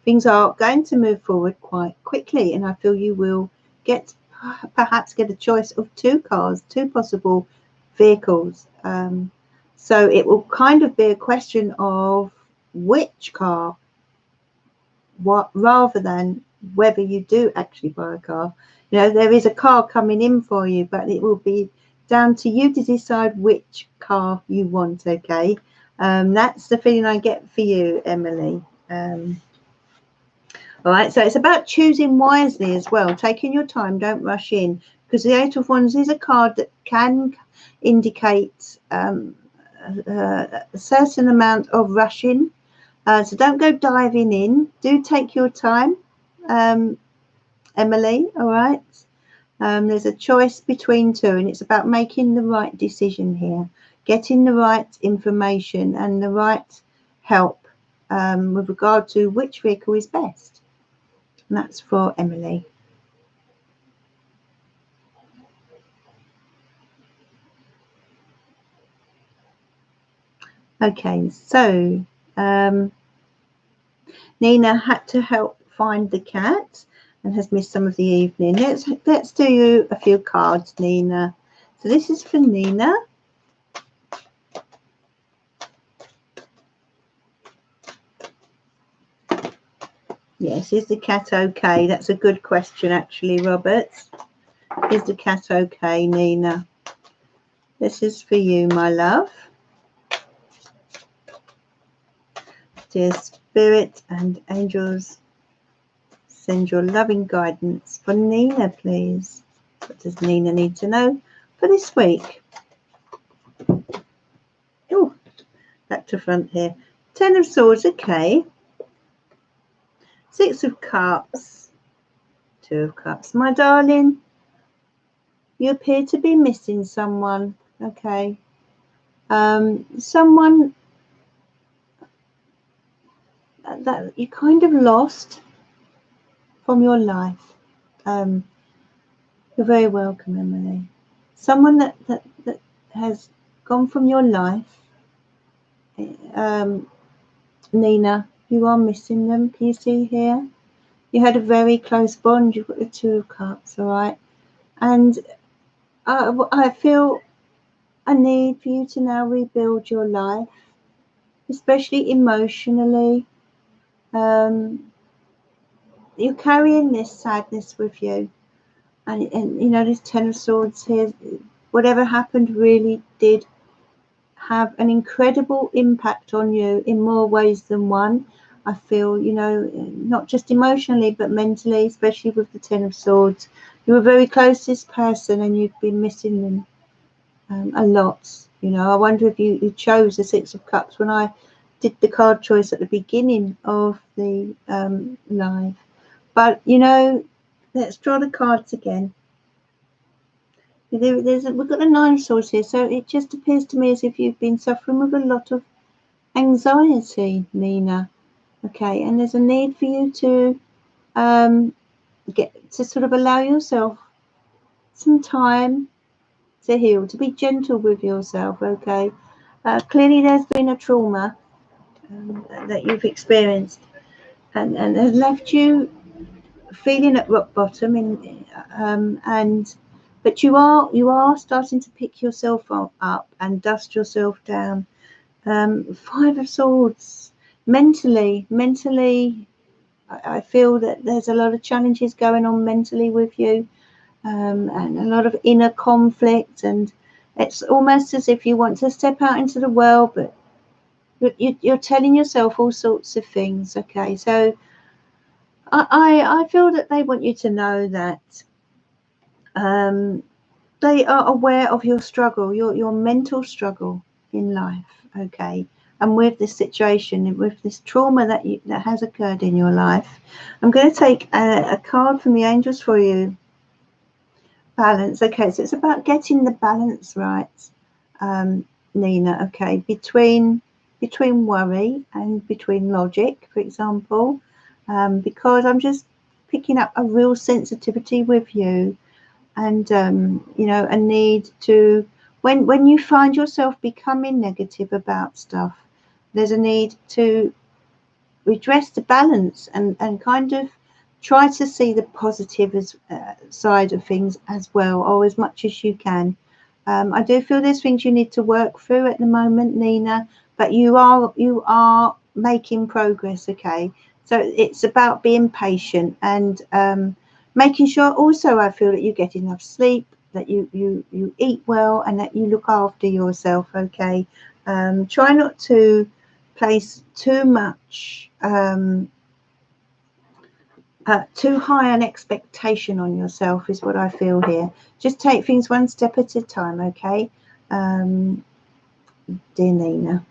[SPEAKER 1] things are going to move forward quite quickly, and I feel you will perhaps get a choice of 2 cars, 2 possible vehicles. So it will kind of be a question of which car, rather than whether you do actually buy a car. You know, there is a car coming in for you, but it will be down to you to decide which car you want. Okay, that's the feeling I get for you, Emily. All right, so it's about choosing wisely as well, taking your time, don't rush in, because the 8 of Wands is a card that can indicate a certain amount of rushing. So don't go diving in. Do take your time, Emily, all right? There's a choice between 2, and it's about making the right decision here, getting the right information and the right help with regard to which vehicle is best. And that's for Emily. Okay, so Nina had to help find the cat and has missed some of the evening. Let's do you a few cards, Nina. So this is for Nina. Yes, is the cat okay? That's a good question, actually, Robert. Is the cat okay, Nina? This is for you, my love. Dear Spirit and angels, send your loving guidance for Nina, please. What does Nina need to know for this week? Oh, back to front here. 10 of Swords, okay. 6 of Cups. 2 of Cups. My darling, you appear to be missing someone, okay. Someone that you kind of lost from your life. You're very welcome, Emily. Someone that has gone from your life. Nina, you are missing them. Can you see here? You had a very close bond. You've got the 2 of Cups, all right? And I feel a need for you to now rebuild your life, especially emotionally. You're carrying this sadness with you. And you know, this 10 of Swords here, whatever happened really did have an incredible impact on you in more ways than one. I feel, you know, not just emotionally, but mentally, especially with the 10 of Swords. You were very close to this person and you've been missing them a lot. You know, I wonder if you chose the 6 of Cups when I did the card choice at the beginning of the live. But, you know, let's draw the cards again. We've got the 9 of Swords here, so it just appears to me as if you've been suffering with a lot of anxiety, Nina. Okay, and there's a need for you to get to sort of allow yourself some time to heal, to be gentle with yourself, okay? Clearly there's been a trauma that you've experienced and has left you feeling at rock bottom but you are starting to pick yourself up and dust yourself down. Five of Swords. Mentally, I feel that there's a lot of challenges going on mentally with you, and a lot of inner conflict, and it's almost as if you want to step out into the world, but you're telling yourself all sorts of things. Okay, so I feel that they want you to know that they are aware of your struggle, your mental struggle in life. Okay, and with this situation, with this trauma that has occurred in your life, I'm going to take a card from the angels for you. Balance. Okay, so it's about getting the balance right, Nina. Okay, between worry and between logic, for example, because I'm just picking up a real sensitivity with you, and you know, a need to, when you find yourself becoming negative about stuff, there's a need to redress the balance and kind of try to see the positive side of things as well, or as much as you can. I do feel there's things you need to work through at the moment, Nina, but you are making progress. Okay, so it's about being patient and making sure also, I feel that you get enough sleep, that you eat well, and that you look after yourself. Okay, try not to place too much too high an expectation on yourself is what I feel here. Just take things one step at a time. Okay, dear Nina.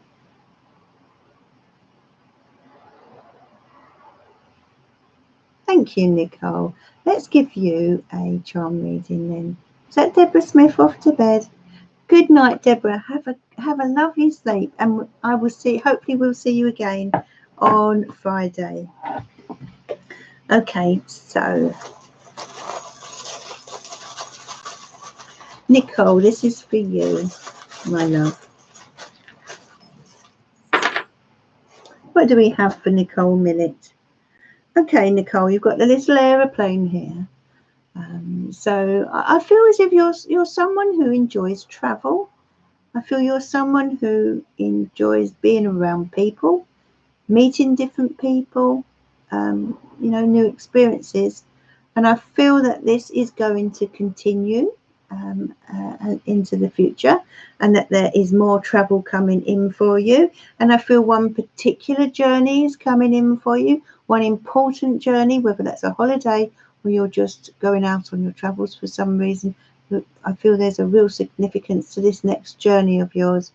[SPEAKER 1] Thank you, Nicole. Let's give you a charm reading then. Set Deborah Smith off to bed. Good night, Deborah. Have a lovely sleep, and I will see. Hopefully, we'll see you again on Friday. Okay, so Nicole, this is for you, my love. What do we have for Nicole Millet? Okay, Nicole, you've got the little aeroplane here. So I feel as if you're someone who enjoys travel. I feel you're someone who enjoys being around people, meeting different people, you know, new experiences. And I feel that this is going to continue into the future, and that there is more travel coming in for you. And I feel one particular journey is coming in for you, one important journey, whether that's a holiday or you're just going out on your travels for some reason. I feel there's a real significance to this next journey of yours.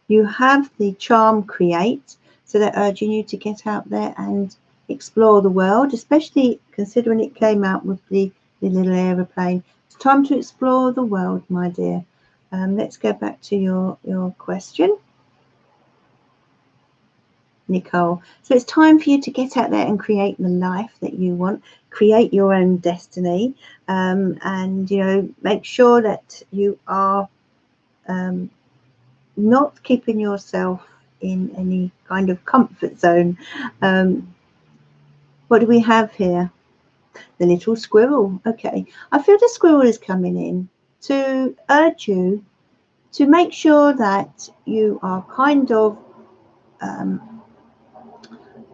[SPEAKER 1] You have the charm Create, so they're urging you to get out there and explore the world, especially considering it came out with the little aeroplane. It's time to explore the world, my dear. Let's go back to your question, Nicole. So it's time for you to get out there and create the life that you want, create your own destiny, and, you know, make sure that you are not keeping yourself in any kind of comfort zone. What do we have here? The little squirrel. Okay, I feel the squirrel is coming in to urge you to make sure that you are kind of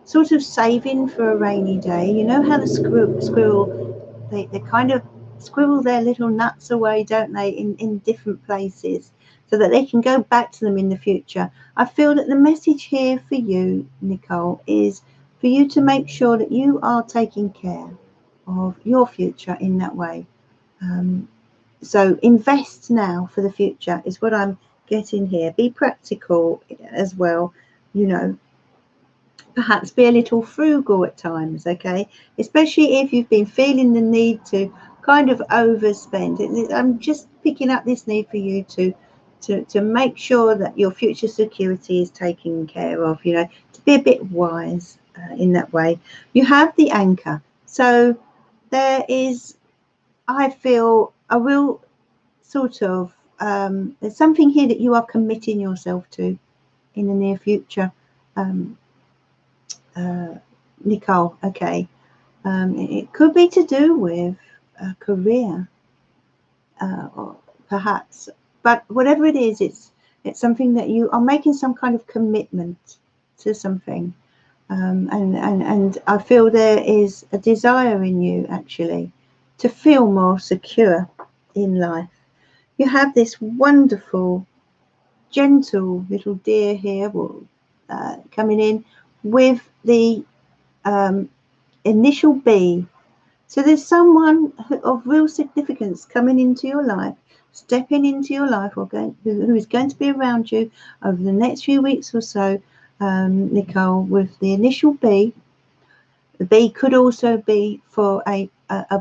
[SPEAKER 1] sort of saving for a rainy day. You know how the squirrel they kind of squirrel their little nuts away, don't they, in different places, so that they can go back to them in the future. I feel that the message here for you, Nicole, is for you to make sure that you are taking care of your future in that way. So invest now for the future is what I'm getting here. Be practical as well, you know, perhaps be a little frugal at times, okay, especially if you've been feeling the need to kind of overspend. I'm just picking up this need for you to make sure that your future security is taken care of, you know, to be a bit wise in that way. You have the anchor, so there is, I feel, a real sort of there's something here that you are committing yourself to. in the near future, Nicole. Okay, it could be to do with a career, or perhaps, but whatever it is, it's something that you are making some kind of commitment to something. And I feel there is a desire in you actually to feel more secure in life. You have this wonderful, gentle little deer here coming in with the initial B. So there's someone of real significance coming into your life, stepping into your life, or who is going to be around you over the next few weeks or so, Nicole, with the initial B. The B could also be for a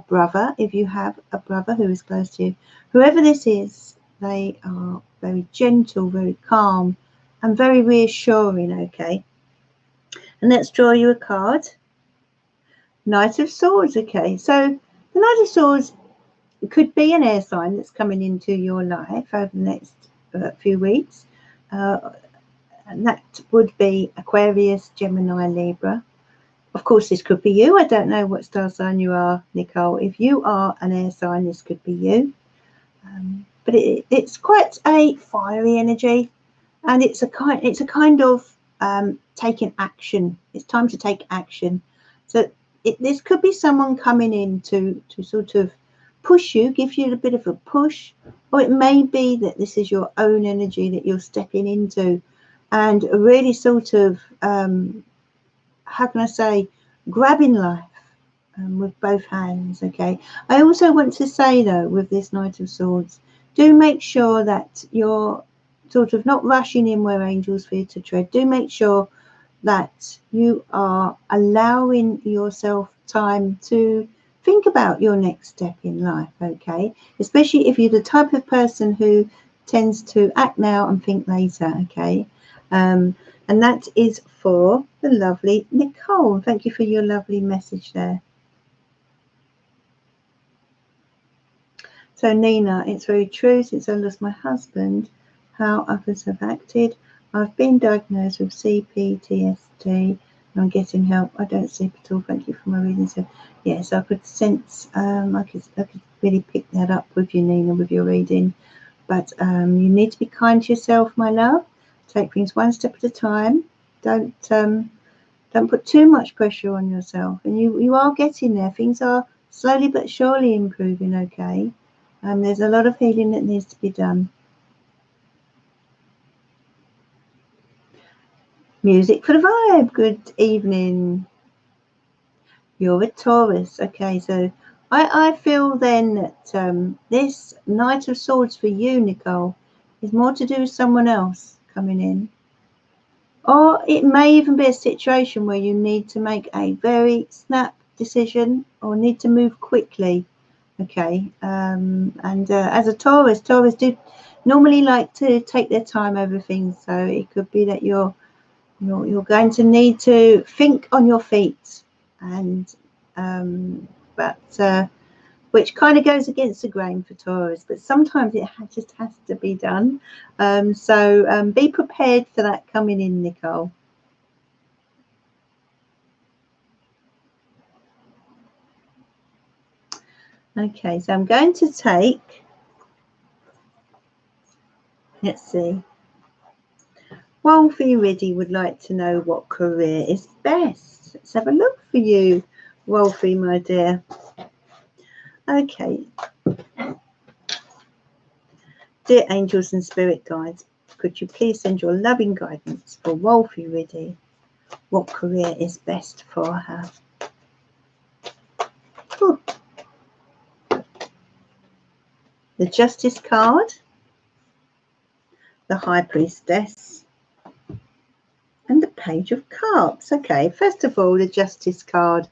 [SPEAKER 1] brother, if you have a brother who is close to you. Whoever this is, they are very gentle, very calm, and very reassuring, okay? And let's draw you a card. Knight of Swords, okay? So the Knight of Swords could be an air sign that's coming into your life over the next few weeks. And that would be Aquarius, Gemini, Libra. Of course, this could be you. I don't know what star sign you are, Nicole. If you are an air sign, this could be you. But it's quite a fiery energy, and it's a kind of taking action. It's time to take action. So this could be someone coming in to sort of push you, give you a bit of a push, or it may be that this is your own energy that you're stepping into, and really sort of how can I say, grabbing life with both hands, okay? I also want to say, though, with this Knight of Swords, do make sure that you're sort of not rushing in where angels fear to tread. Do make sure that you are allowing yourself time to think about your next step in life, okay? Especially if you're the type of person who tends to act now and think later, okay? And that is for the lovely Nicole. Thank you for your lovely message there. So Nina, it's very true. Since I lost my husband, how others have acted. I've been diagnosed with CPTSD and I'm getting help. I don't sleep at all. Thank you for my reading. So yes, I could sense, I could really pick that up with you, Nina, with your reading. But you need to be kind to yourself, my love. Take things one step at a time. Don't put too much pressure on yourself. And you are getting there. Things are slowly but surely improving, okay? There's a lot of healing that needs to be done. Music for the vibe. Good evening. You're a Taurus. Okay, so I feel then that this Knight of Swords for you, Nicole, is more to do with someone else coming in. Or it may even be a situation where you need to make a very snap decision or need to move quickly. Okay, and as a Taurus do normally like to take their time over things. So it could be that you're going to need to think on your feet, and which kind of goes against the grain for Taurus, but sometimes it just has to be done. So be prepared for that coming in, Nicole. Okay, so I'm going to take, let's see, Wolfie Riddy would like to know what career is best. Let's have a look for you, Wolfie, my dear. Okay. Dear angels and spirit guides, could you please send your loving guidance for Wolfie Riddy? What career is best for her? Ooh. The Justice card, the High Priestess, and the Page of Cups. Okay, first of all, the Justice card.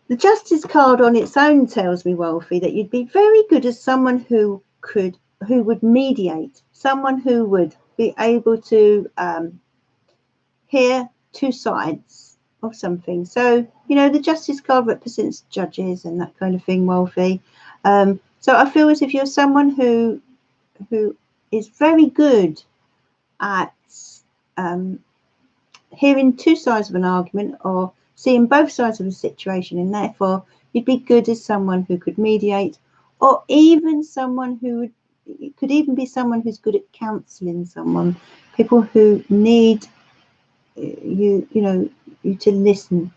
[SPEAKER 1] The Justice card on its own tells me, Wolfie, that you'd be very good as someone who would mediate, someone who would be able to hear two sides of something. So, you know, the Justice card represents judges and that kind of thing, Wolfie. So I feel as if you're someone who who is very good at hearing two sides of an argument or seeing both sides of a situation, and therefore you'd be good as someone who could mediate, or even someone who would, it could even be someone who's good at counselling someone, people who need you to listen.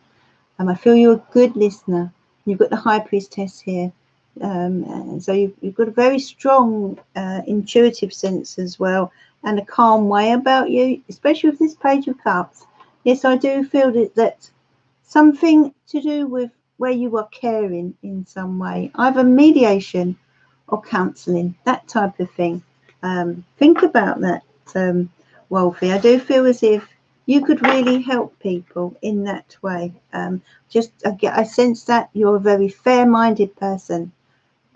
[SPEAKER 1] I feel you're a good listener. You've got the High Priestess here, and so you've got a very strong intuitive sense as well, and a calm way about you, especially with this Page of Cups. Yes, I do feel that something to do with where you are caring in some way, either mediation or counselling, that type of thing. Think about that, Wolfie. I do feel as if you could really help people in that way. I sense that you're a very fair-minded person,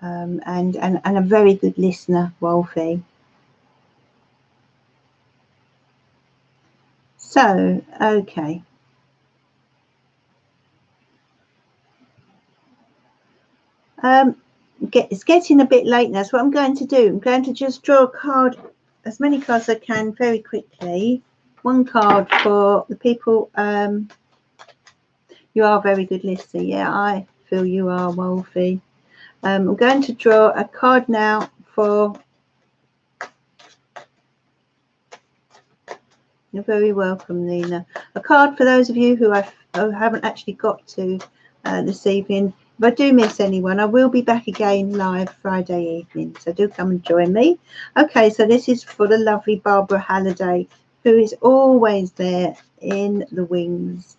[SPEAKER 1] and a very good listener, Wolfie. So, okay. It's getting a bit late now, so what I'm going to do, I'm going to just draw a card, as many cards as I can, very quickly. One card for the people. You are a very good listener. Yeah, I feel you are, Wolfie. I'm going to draw a card now for... You're very welcome, Nina. A card for those of you who haven't actually got to this evening. If I do miss anyone, I will be back again live Friday evening, so do come and join me. Okay, so this is for the lovely Barbara Halliday, who is always there in the wings,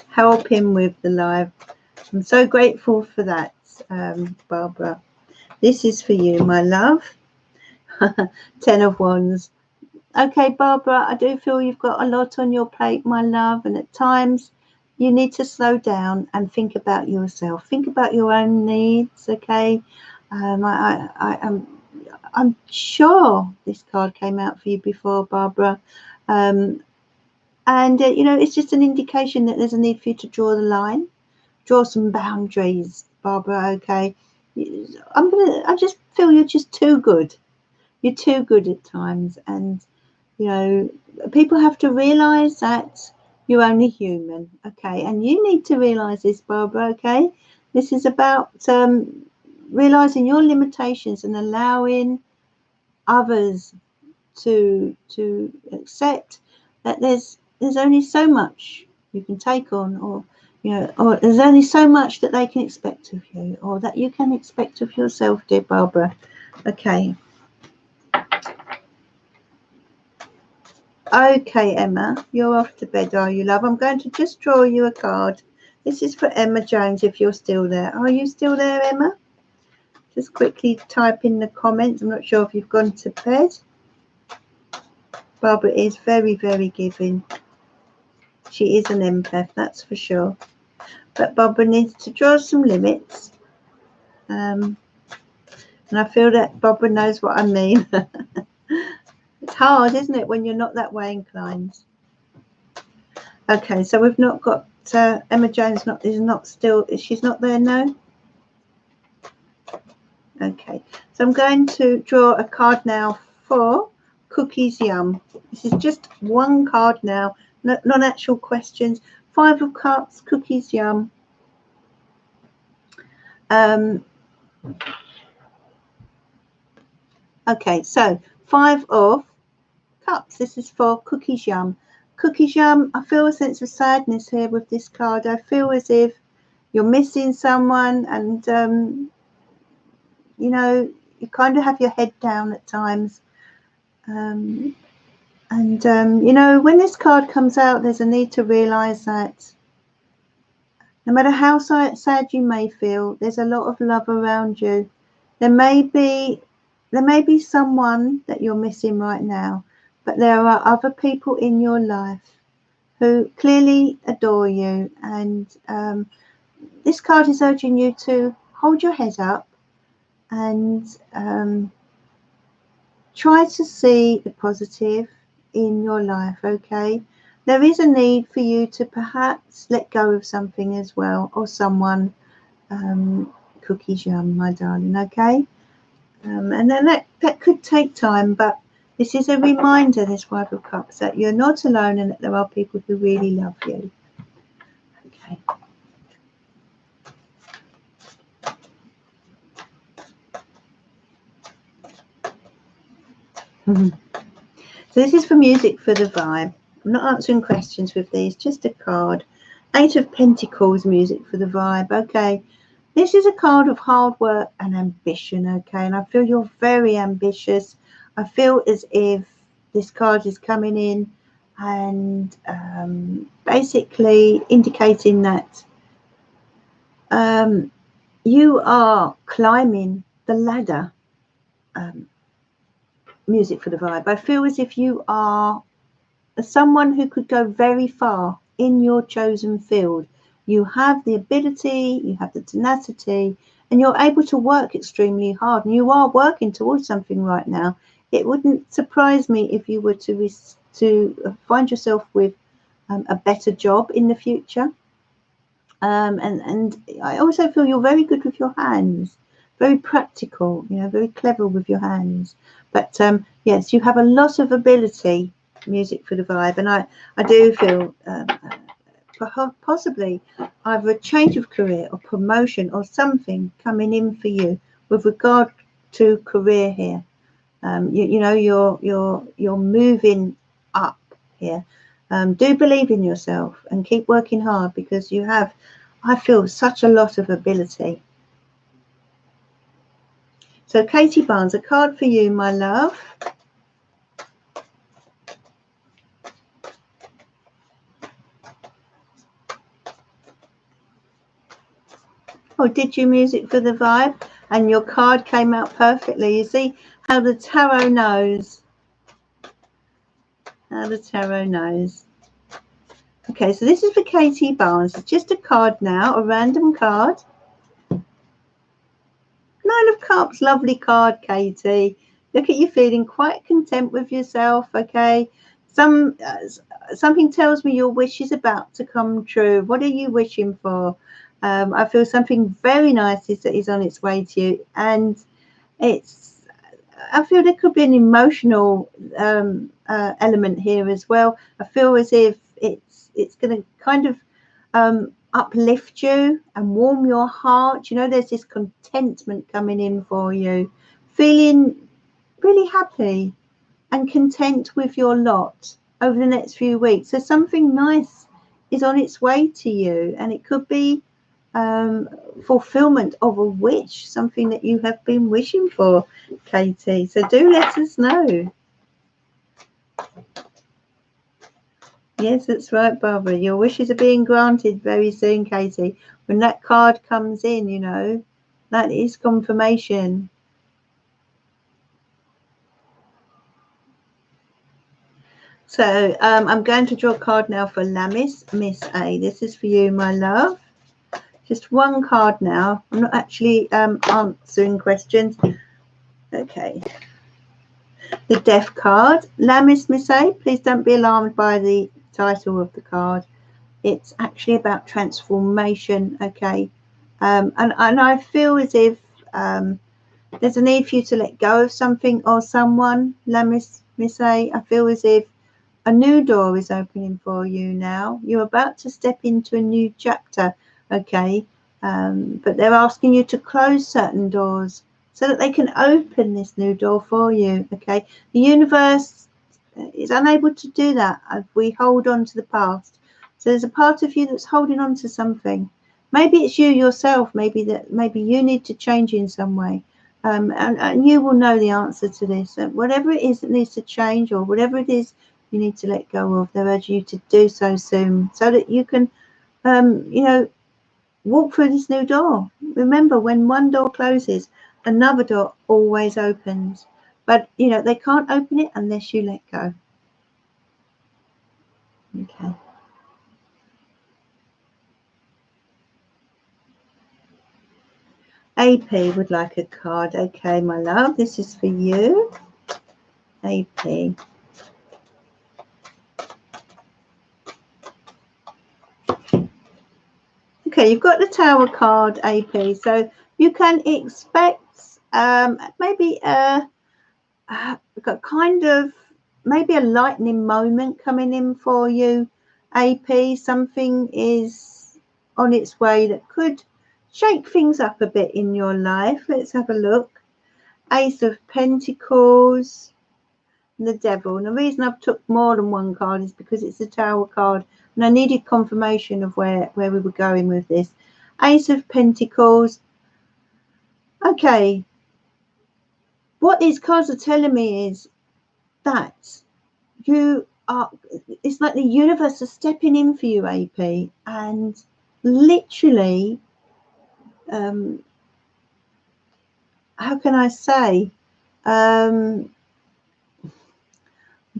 [SPEAKER 1] helping with the live. I'm so grateful for that, Barbara. This is for you, my love. 10 of Wands. Okay, Barbara, I do feel you've got a lot on your plate, my love, and at times you need to slow down and think about yourself. Think about your own needs, okay? I'm sure this card came out for you before, Barbara. It's just an indication that there's a need for you to draw the line, draw some boundaries, Barbara, okay? I just feel you're just too good. You're too good at times, and people have to realize that you're only human, okay? And you need to realize this, Barbara, okay? This is about realizing your limitations and allowing others to accept that there's only so much you can take on, or there's only so much that they can expect of you, or that you can expect of yourself, dear Barbara. Okay. Okay, Emma, you're off to bed, are you, love? I'm going to just draw you a card. This is for Emma Jones, if you're still there. Are you still there, Emma? Just quickly type in the comments. I'm not sure if you've gone to bed. Barbara is very, very giving. She is an empath, that's for sure. But Barbara needs to draw some limits. And I feel that Barbara knows what I mean. It's hard, isn't it, when you're not that way inclined? Okay, so we've not got Emma Jones. She's not there now. Okay, so I'm going to draw a card now for Cookies Yum. This is just one card now, not actual questions. 5 of Cups, Cookies Yum. Okay, so 5 of Cups. This is for Cookies Yum. Cookies Yum, I feel a sense of sadness here with this card. I feel as if you're missing someone, and you kind of have your head down at times. When this card comes out, there's a need to realize that no matter how sad you may feel, there's a lot of love around you. There may be someone that you're missing right now, but there are other people in your life who clearly adore you, and this card is urging you to hold your head up and try to see the positive in your life, okay? There is a need for you to perhaps let go of something as well, or someone. Cookies Yum, my darling, okay? And then that could take time, but this is a reminder, this Five of Cups, that you're not alone and that there are people who really love you. Okay. So this is for music for the vibe. I'm not answering questions with these, just a card. Eight of Pentacles, music for the vibe. Okay. This is a card of hard work and ambition, okay? And I feel you're very ambitious. I feel as if this card is coming in and basically indicating that you are climbing the ladder. Music for the vibe. I feel as if you are someone who could go very far in your chosen field. You have the ability, you have the tenacity, and you're able to work extremely hard. And you are working towards something right now. It wouldn't surprise me if you were to find yourself with a better job in the future. And I also feel you're very good with your hands, very practical, you know, very clever with your hands. But yes, you have a lot of ability, music for the vibe, and I do feel possibly either a change of career or promotion or something coming in for you with regard to career here. You know, you're moving up here. Do believe in yourself and keep working hard, because you have, I feel, such a lot of ability. So Katie Barnes, a card for you, my love. Oh, did you music for the vibe? And your card came out perfectly. You see how the tarot knows. How the tarot knows. Okay, so this is for Katie Barnes. It's just a card now, a random card. Nine of Cups, lovely card, Katie. Look at you feeling quite content with yourself, okay? Something tells me your wish is about to come true. What are you wishing for? I feel something very nice is on its way to you, and I feel there could be an emotional element here as well. I feel as if it's going to kind of uplift you and warm your heart. You know, there's this contentment coming in for you, feeling really happy and content with your lot over the next few weeks. So something nice is on its way to you, and it could be fulfillment of a wish, something that you have been wishing for, Katie. So do let us know. Yes, that's right, Barbara. Your wishes are being granted very soon, Katie. When that card comes in, you know, that is confirmation. So I'm going to draw a card now for Lamis, Miss A. This is for you, my love. Just one card now. I'm not actually answering questions. Okay. The Death card. Lamis, Miss A, please don't be alarmed by the title of the card. It's actually about transformation, okay? And I feel as if there's a need for you to let go of something or someone, Lamis, Miss A. I feel as if a new door is opening for you now. You're about to step into a new chapter, okay? But they're asking you to close certain doors so that they can open this new door for you, okay? The universe is unable to do that if we hold on to the past. So there's a part of you that's holding on to something. Maybe it's you yourself. Maybe you need to change in some way. And you will know the answer to this. Whatever it is that needs to change, or whatever it is you need to let go of, they're urging you to do so soon, so that you can, you know, walk through this new door. Remember, when one door closes, another door always opens. But, you know, they can't open it unless you let go. Okay. AP would like a card. Okay, my love, this is for you. AP. Okay, you've got the Tower card, AP. So you can expect maybe kind of maybe a lightning moment coming in for you, AP. Something is on its way that could shake things up a bit in your life. Let's have a look. Ace of Pentacles, the Devil. And the reason I've took more than one card is because it's a Tower card, and I needed confirmation of where we were going with this. Ace of Pentacles. Okay, what these cards are telling me is that you are, it's like the universe is stepping in for you, AP, and literally, how can I say, I'm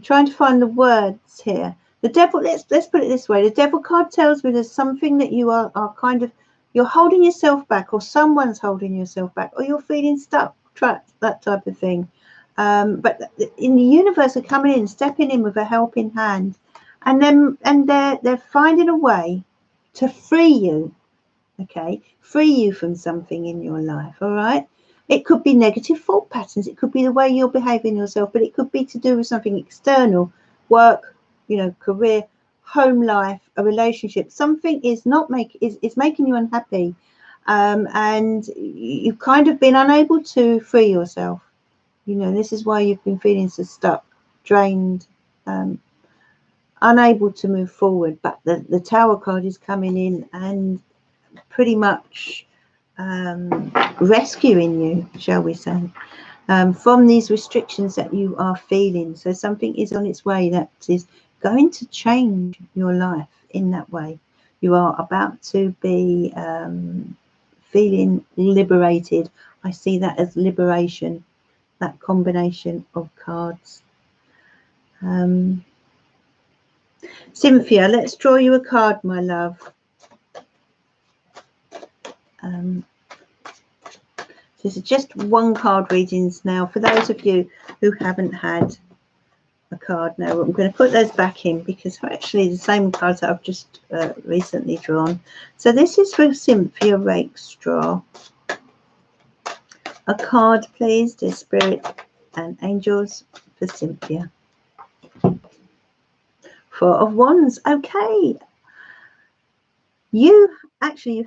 [SPEAKER 1] trying to find the words here. The Devil, let's put it this way. The Devil card tells me there's something that you are kind of, you're holding yourself back, or someone's holding yourself back, or you're feeling stuck, trapped, that type of thing. But in the universe are coming in, stepping in with a helping hand, and they're finding a way to free you. Okay, free you from something in your life. All right. It could be negative thought patterns. It could be the way you're behaving yourself, but it could be to do with something external, work, you know, career, home life, a relationship. Something is making you unhappy, and you've kind of been unable to free yourself. You know, this is why you've been feeling so stuck, drained, unable to move forward. But the Tower card is coming in and pretty much rescuing you, shall we say, from these restrictions that you are feeling. So something is on its way that is going to change your life in that way. You are about to be feeling liberated. I see that as liberation, that combination of cards. Cynthia, let's draw you a card, my love. This is just one card readings now for those of you who haven't had a card. Now I'm going to put those back in because they're actually the same cards that I've just recently drawn. So this is for Cynthia Rakestraw. A card, please, dear Spirit and Angels, for Cynthia. Four of Wands. Okay. You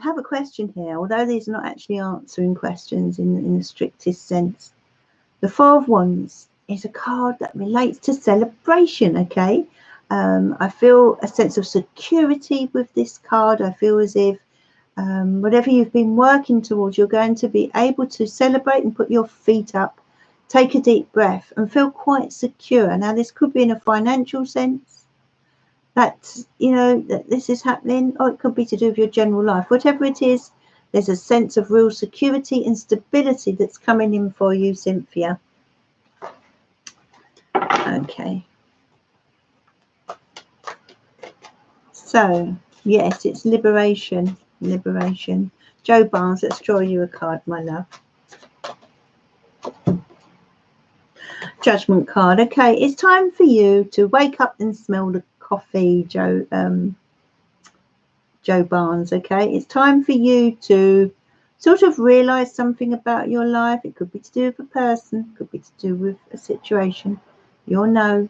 [SPEAKER 1] have a question here, although these are not actually answering questions in the strictest sense. The Four of Wands is a card that relates to celebration, okay? I feel a sense of security with this card. I feel as if whatever you've been working towards, you're going to be able to celebrate and put your feet up, take a deep breath and feel quite secure. Now, this could be in a financial sense, that, you know, that this is happening, or it could be to do with your general life. Whatever it is, there's a sense of real security and stability that's coming in for you, Cynthia. Okay. So, yes, it's liberation. Liberation. Joe Barnes, let's draw you a card, my love. Judgment card. Okay, it's time for you to wake up and smell the coffee, Joe Barnes. Okay, it's time for you to sort of realize something about your life. It could be to do with a person, it could be to do with a situation. You'll know.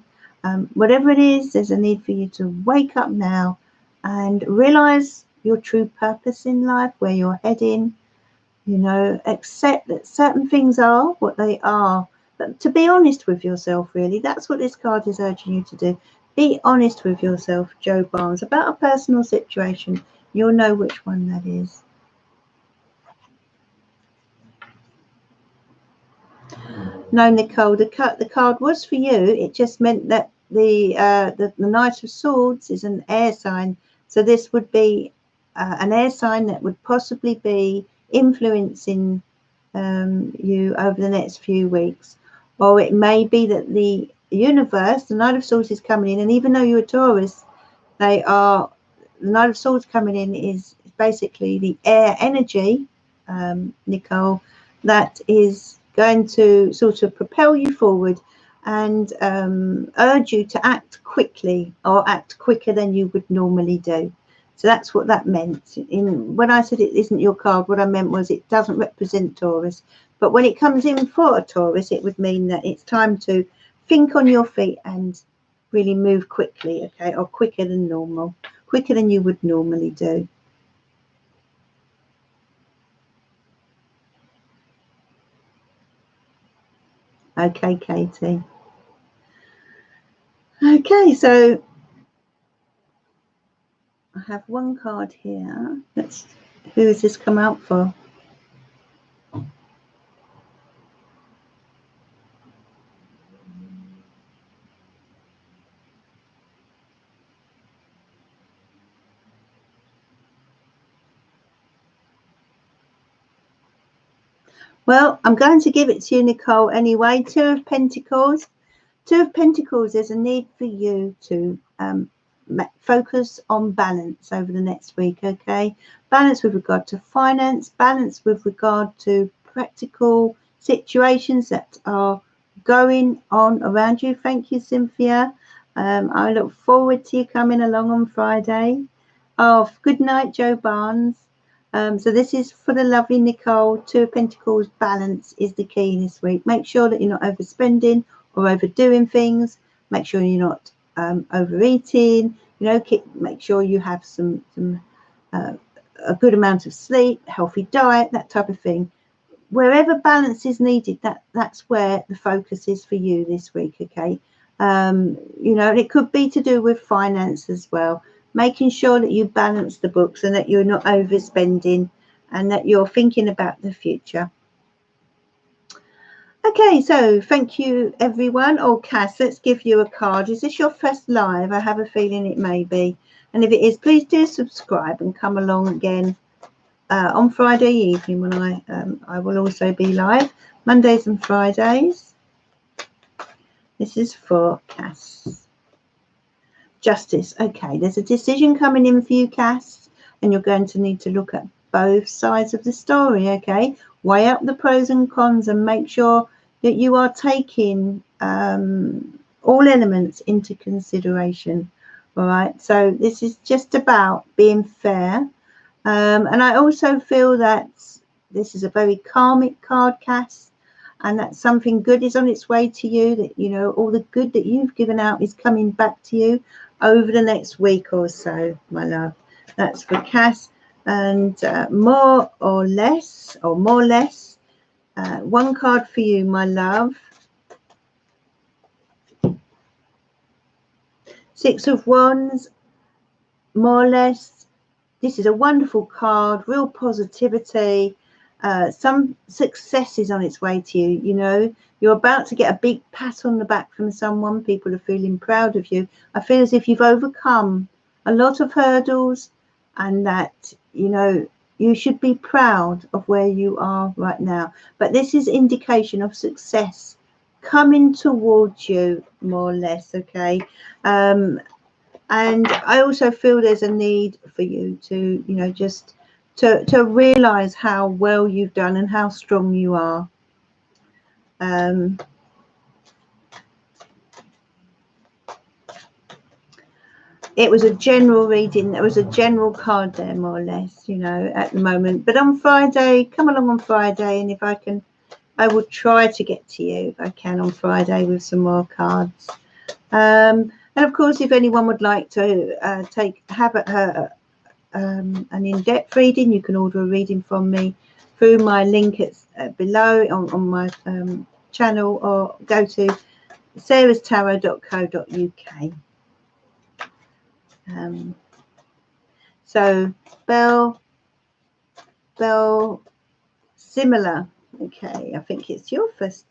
[SPEAKER 1] Whatever it is, there's a need for you to wake up now and realize your true purpose in life, where you're heading. You know, accept that certain things are what they are, but to be honest with yourself, really, that's what this card is urging you to do. Be honest with yourself, Joe Barnes, about a personal situation. You'll know which one that is. No, Nicole, the card was for you. It just meant that the Knight of Swords is an air sign. So this would be an air sign that would possibly be influencing you over the next few weeks. Or it may be that the universe, the Knight of Swords, is coming in, and even though you're a Taurus, the Knight of Swords coming in is basically the air energy, Nicole, that is going to sort of propel you forward and urge you to act quickly, or act quicker than you would normally do. So that's what that meant. When I said it isn't your card, what I meant was it doesn't represent Taurus. But when it comes in for a Taurus, it would mean that it's time to think on your feet and really move quickly, okay, or quicker than normal, quicker than you would normally do. Okay, Katie. Okay, so I have one card here. Who has this come out for? Well, I'm going to give it to you, Nicole, anyway. Two of Pentacles. Two of Pentacles, there's a need for you to focus on balance over the next week, okay? Balance with regard to finance, balance with regard to practical situations that are going on around you. Thank you, Cynthia. I look forward to you coming along on Friday. Oh, good night, Joe Barnes. So this is for the lovely Nicole. Two of Pentacles, balance is the key this week. Make sure that you're not overspending or overdoing things. Make sure you're not overeating. You know, make sure you have a good amount of sleep, healthy diet, that type of thing. Wherever balance is needed, that's where the focus is for you this week, okay? You know, it could be to do with finance as well, making sure that you balance the books and that you're not overspending and that you're thinking about the future. Okay, so thank you, everyone. Oh, Cass, let's give you a card. Is this your first live? I have a feeling it may be. And if it is, please do subscribe and come along again on Friday evening when I will also be live, Mondays and Fridays. This is for Cass. Justice. Okay, there's a decision coming in for you, Cass, and you're going to need to look at both sides of the story, okay? Weigh up the pros and cons and make sure that you are taking all elements into consideration, all right? So this is just about being fair. And I also feel that this is a very karmic card, Cass, and that something good is on its way to you, that, you know, all the good that you've given out is coming back to you over the next week or so, my love. That's for Cass. And more or less, one card for you, my love. Six of Wands, more or less. This is a wonderful card, real positivity. Some success is on its way to you. You know, you're about to get a big pat on the back from someone. People are feeling proud of you. I feel as if you've overcome a lot of hurdles and that, you know, you should be proud of where you are right now. But this is indication of success coming towards you, more or less, okay? And I also feel there's a need for you to, you know, just to realize how well you've done and how strong you are. It was a general reading. There was a general card there, more or less, you know, at the moment. But on Friday, come along on Friday, and if I can, I will try to get to you if I can on Friday with some more cards. And of course, if anyone would like to have an in-depth reading, you can order a reading from me through my link below on my channel, or go to sarahstarot.co.uk. So Bell similar. Okay, I think it's your first.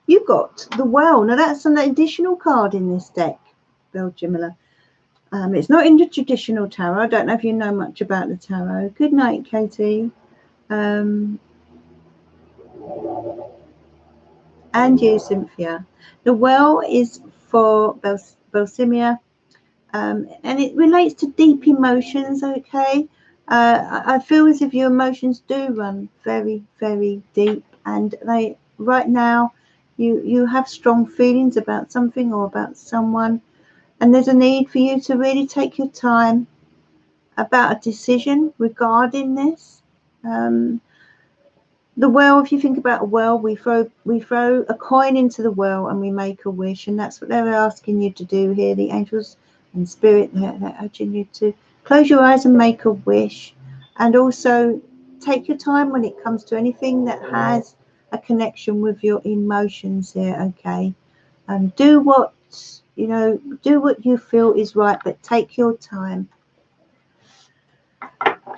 [SPEAKER 1] You got the Well. Now that's an additional card in this deck, Bell Jamila. It's not in the traditional tarot. I don't know if you know much about the tarot. Good night, Katie. And you, Cynthia. The Well is for Belsimia, and it relates to deep emotions, okay? I feel as if your emotions do run very, very deep, and they right now you have strong feelings about something or about someone, and there's a need for you to really take your time about a decision regarding this. The well, if you think about a well, we throw a coin into the well and we make a wish, and that's what they're asking you to do here. The angels and spirit, they're urging you to close your eyes and make a wish, and also take your time when it comes to anything that has a connection with your emotions here. Okay, and do what do what you feel is right, but take your time.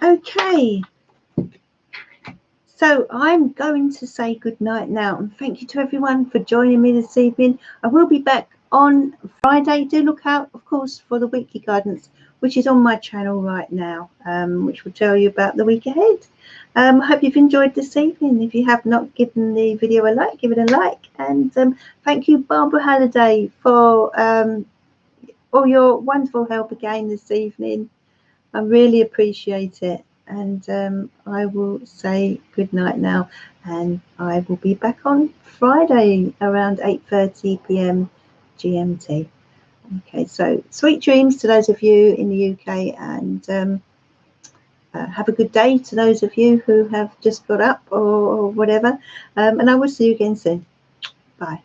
[SPEAKER 1] Okay. So I'm going to say good night now, and thank you to everyone for joining me this evening. I will be back on Friday. Do look out, of course, for the weekly guidance, which is on my channel right now, which will tell you about the week ahead. I hope you've enjoyed this evening. If you have not given the video a like, give it a like. And thank you, Barbara Halliday, for all your wonderful help again this evening. I really appreciate it. And I will say good night now, and I will be back on Friday around 8:30 p.m. GMT. Okay, so sweet dreams to those of you in the UK, and have a good day to those of you who have just got up or whatever. And I will see you again soon. Bye.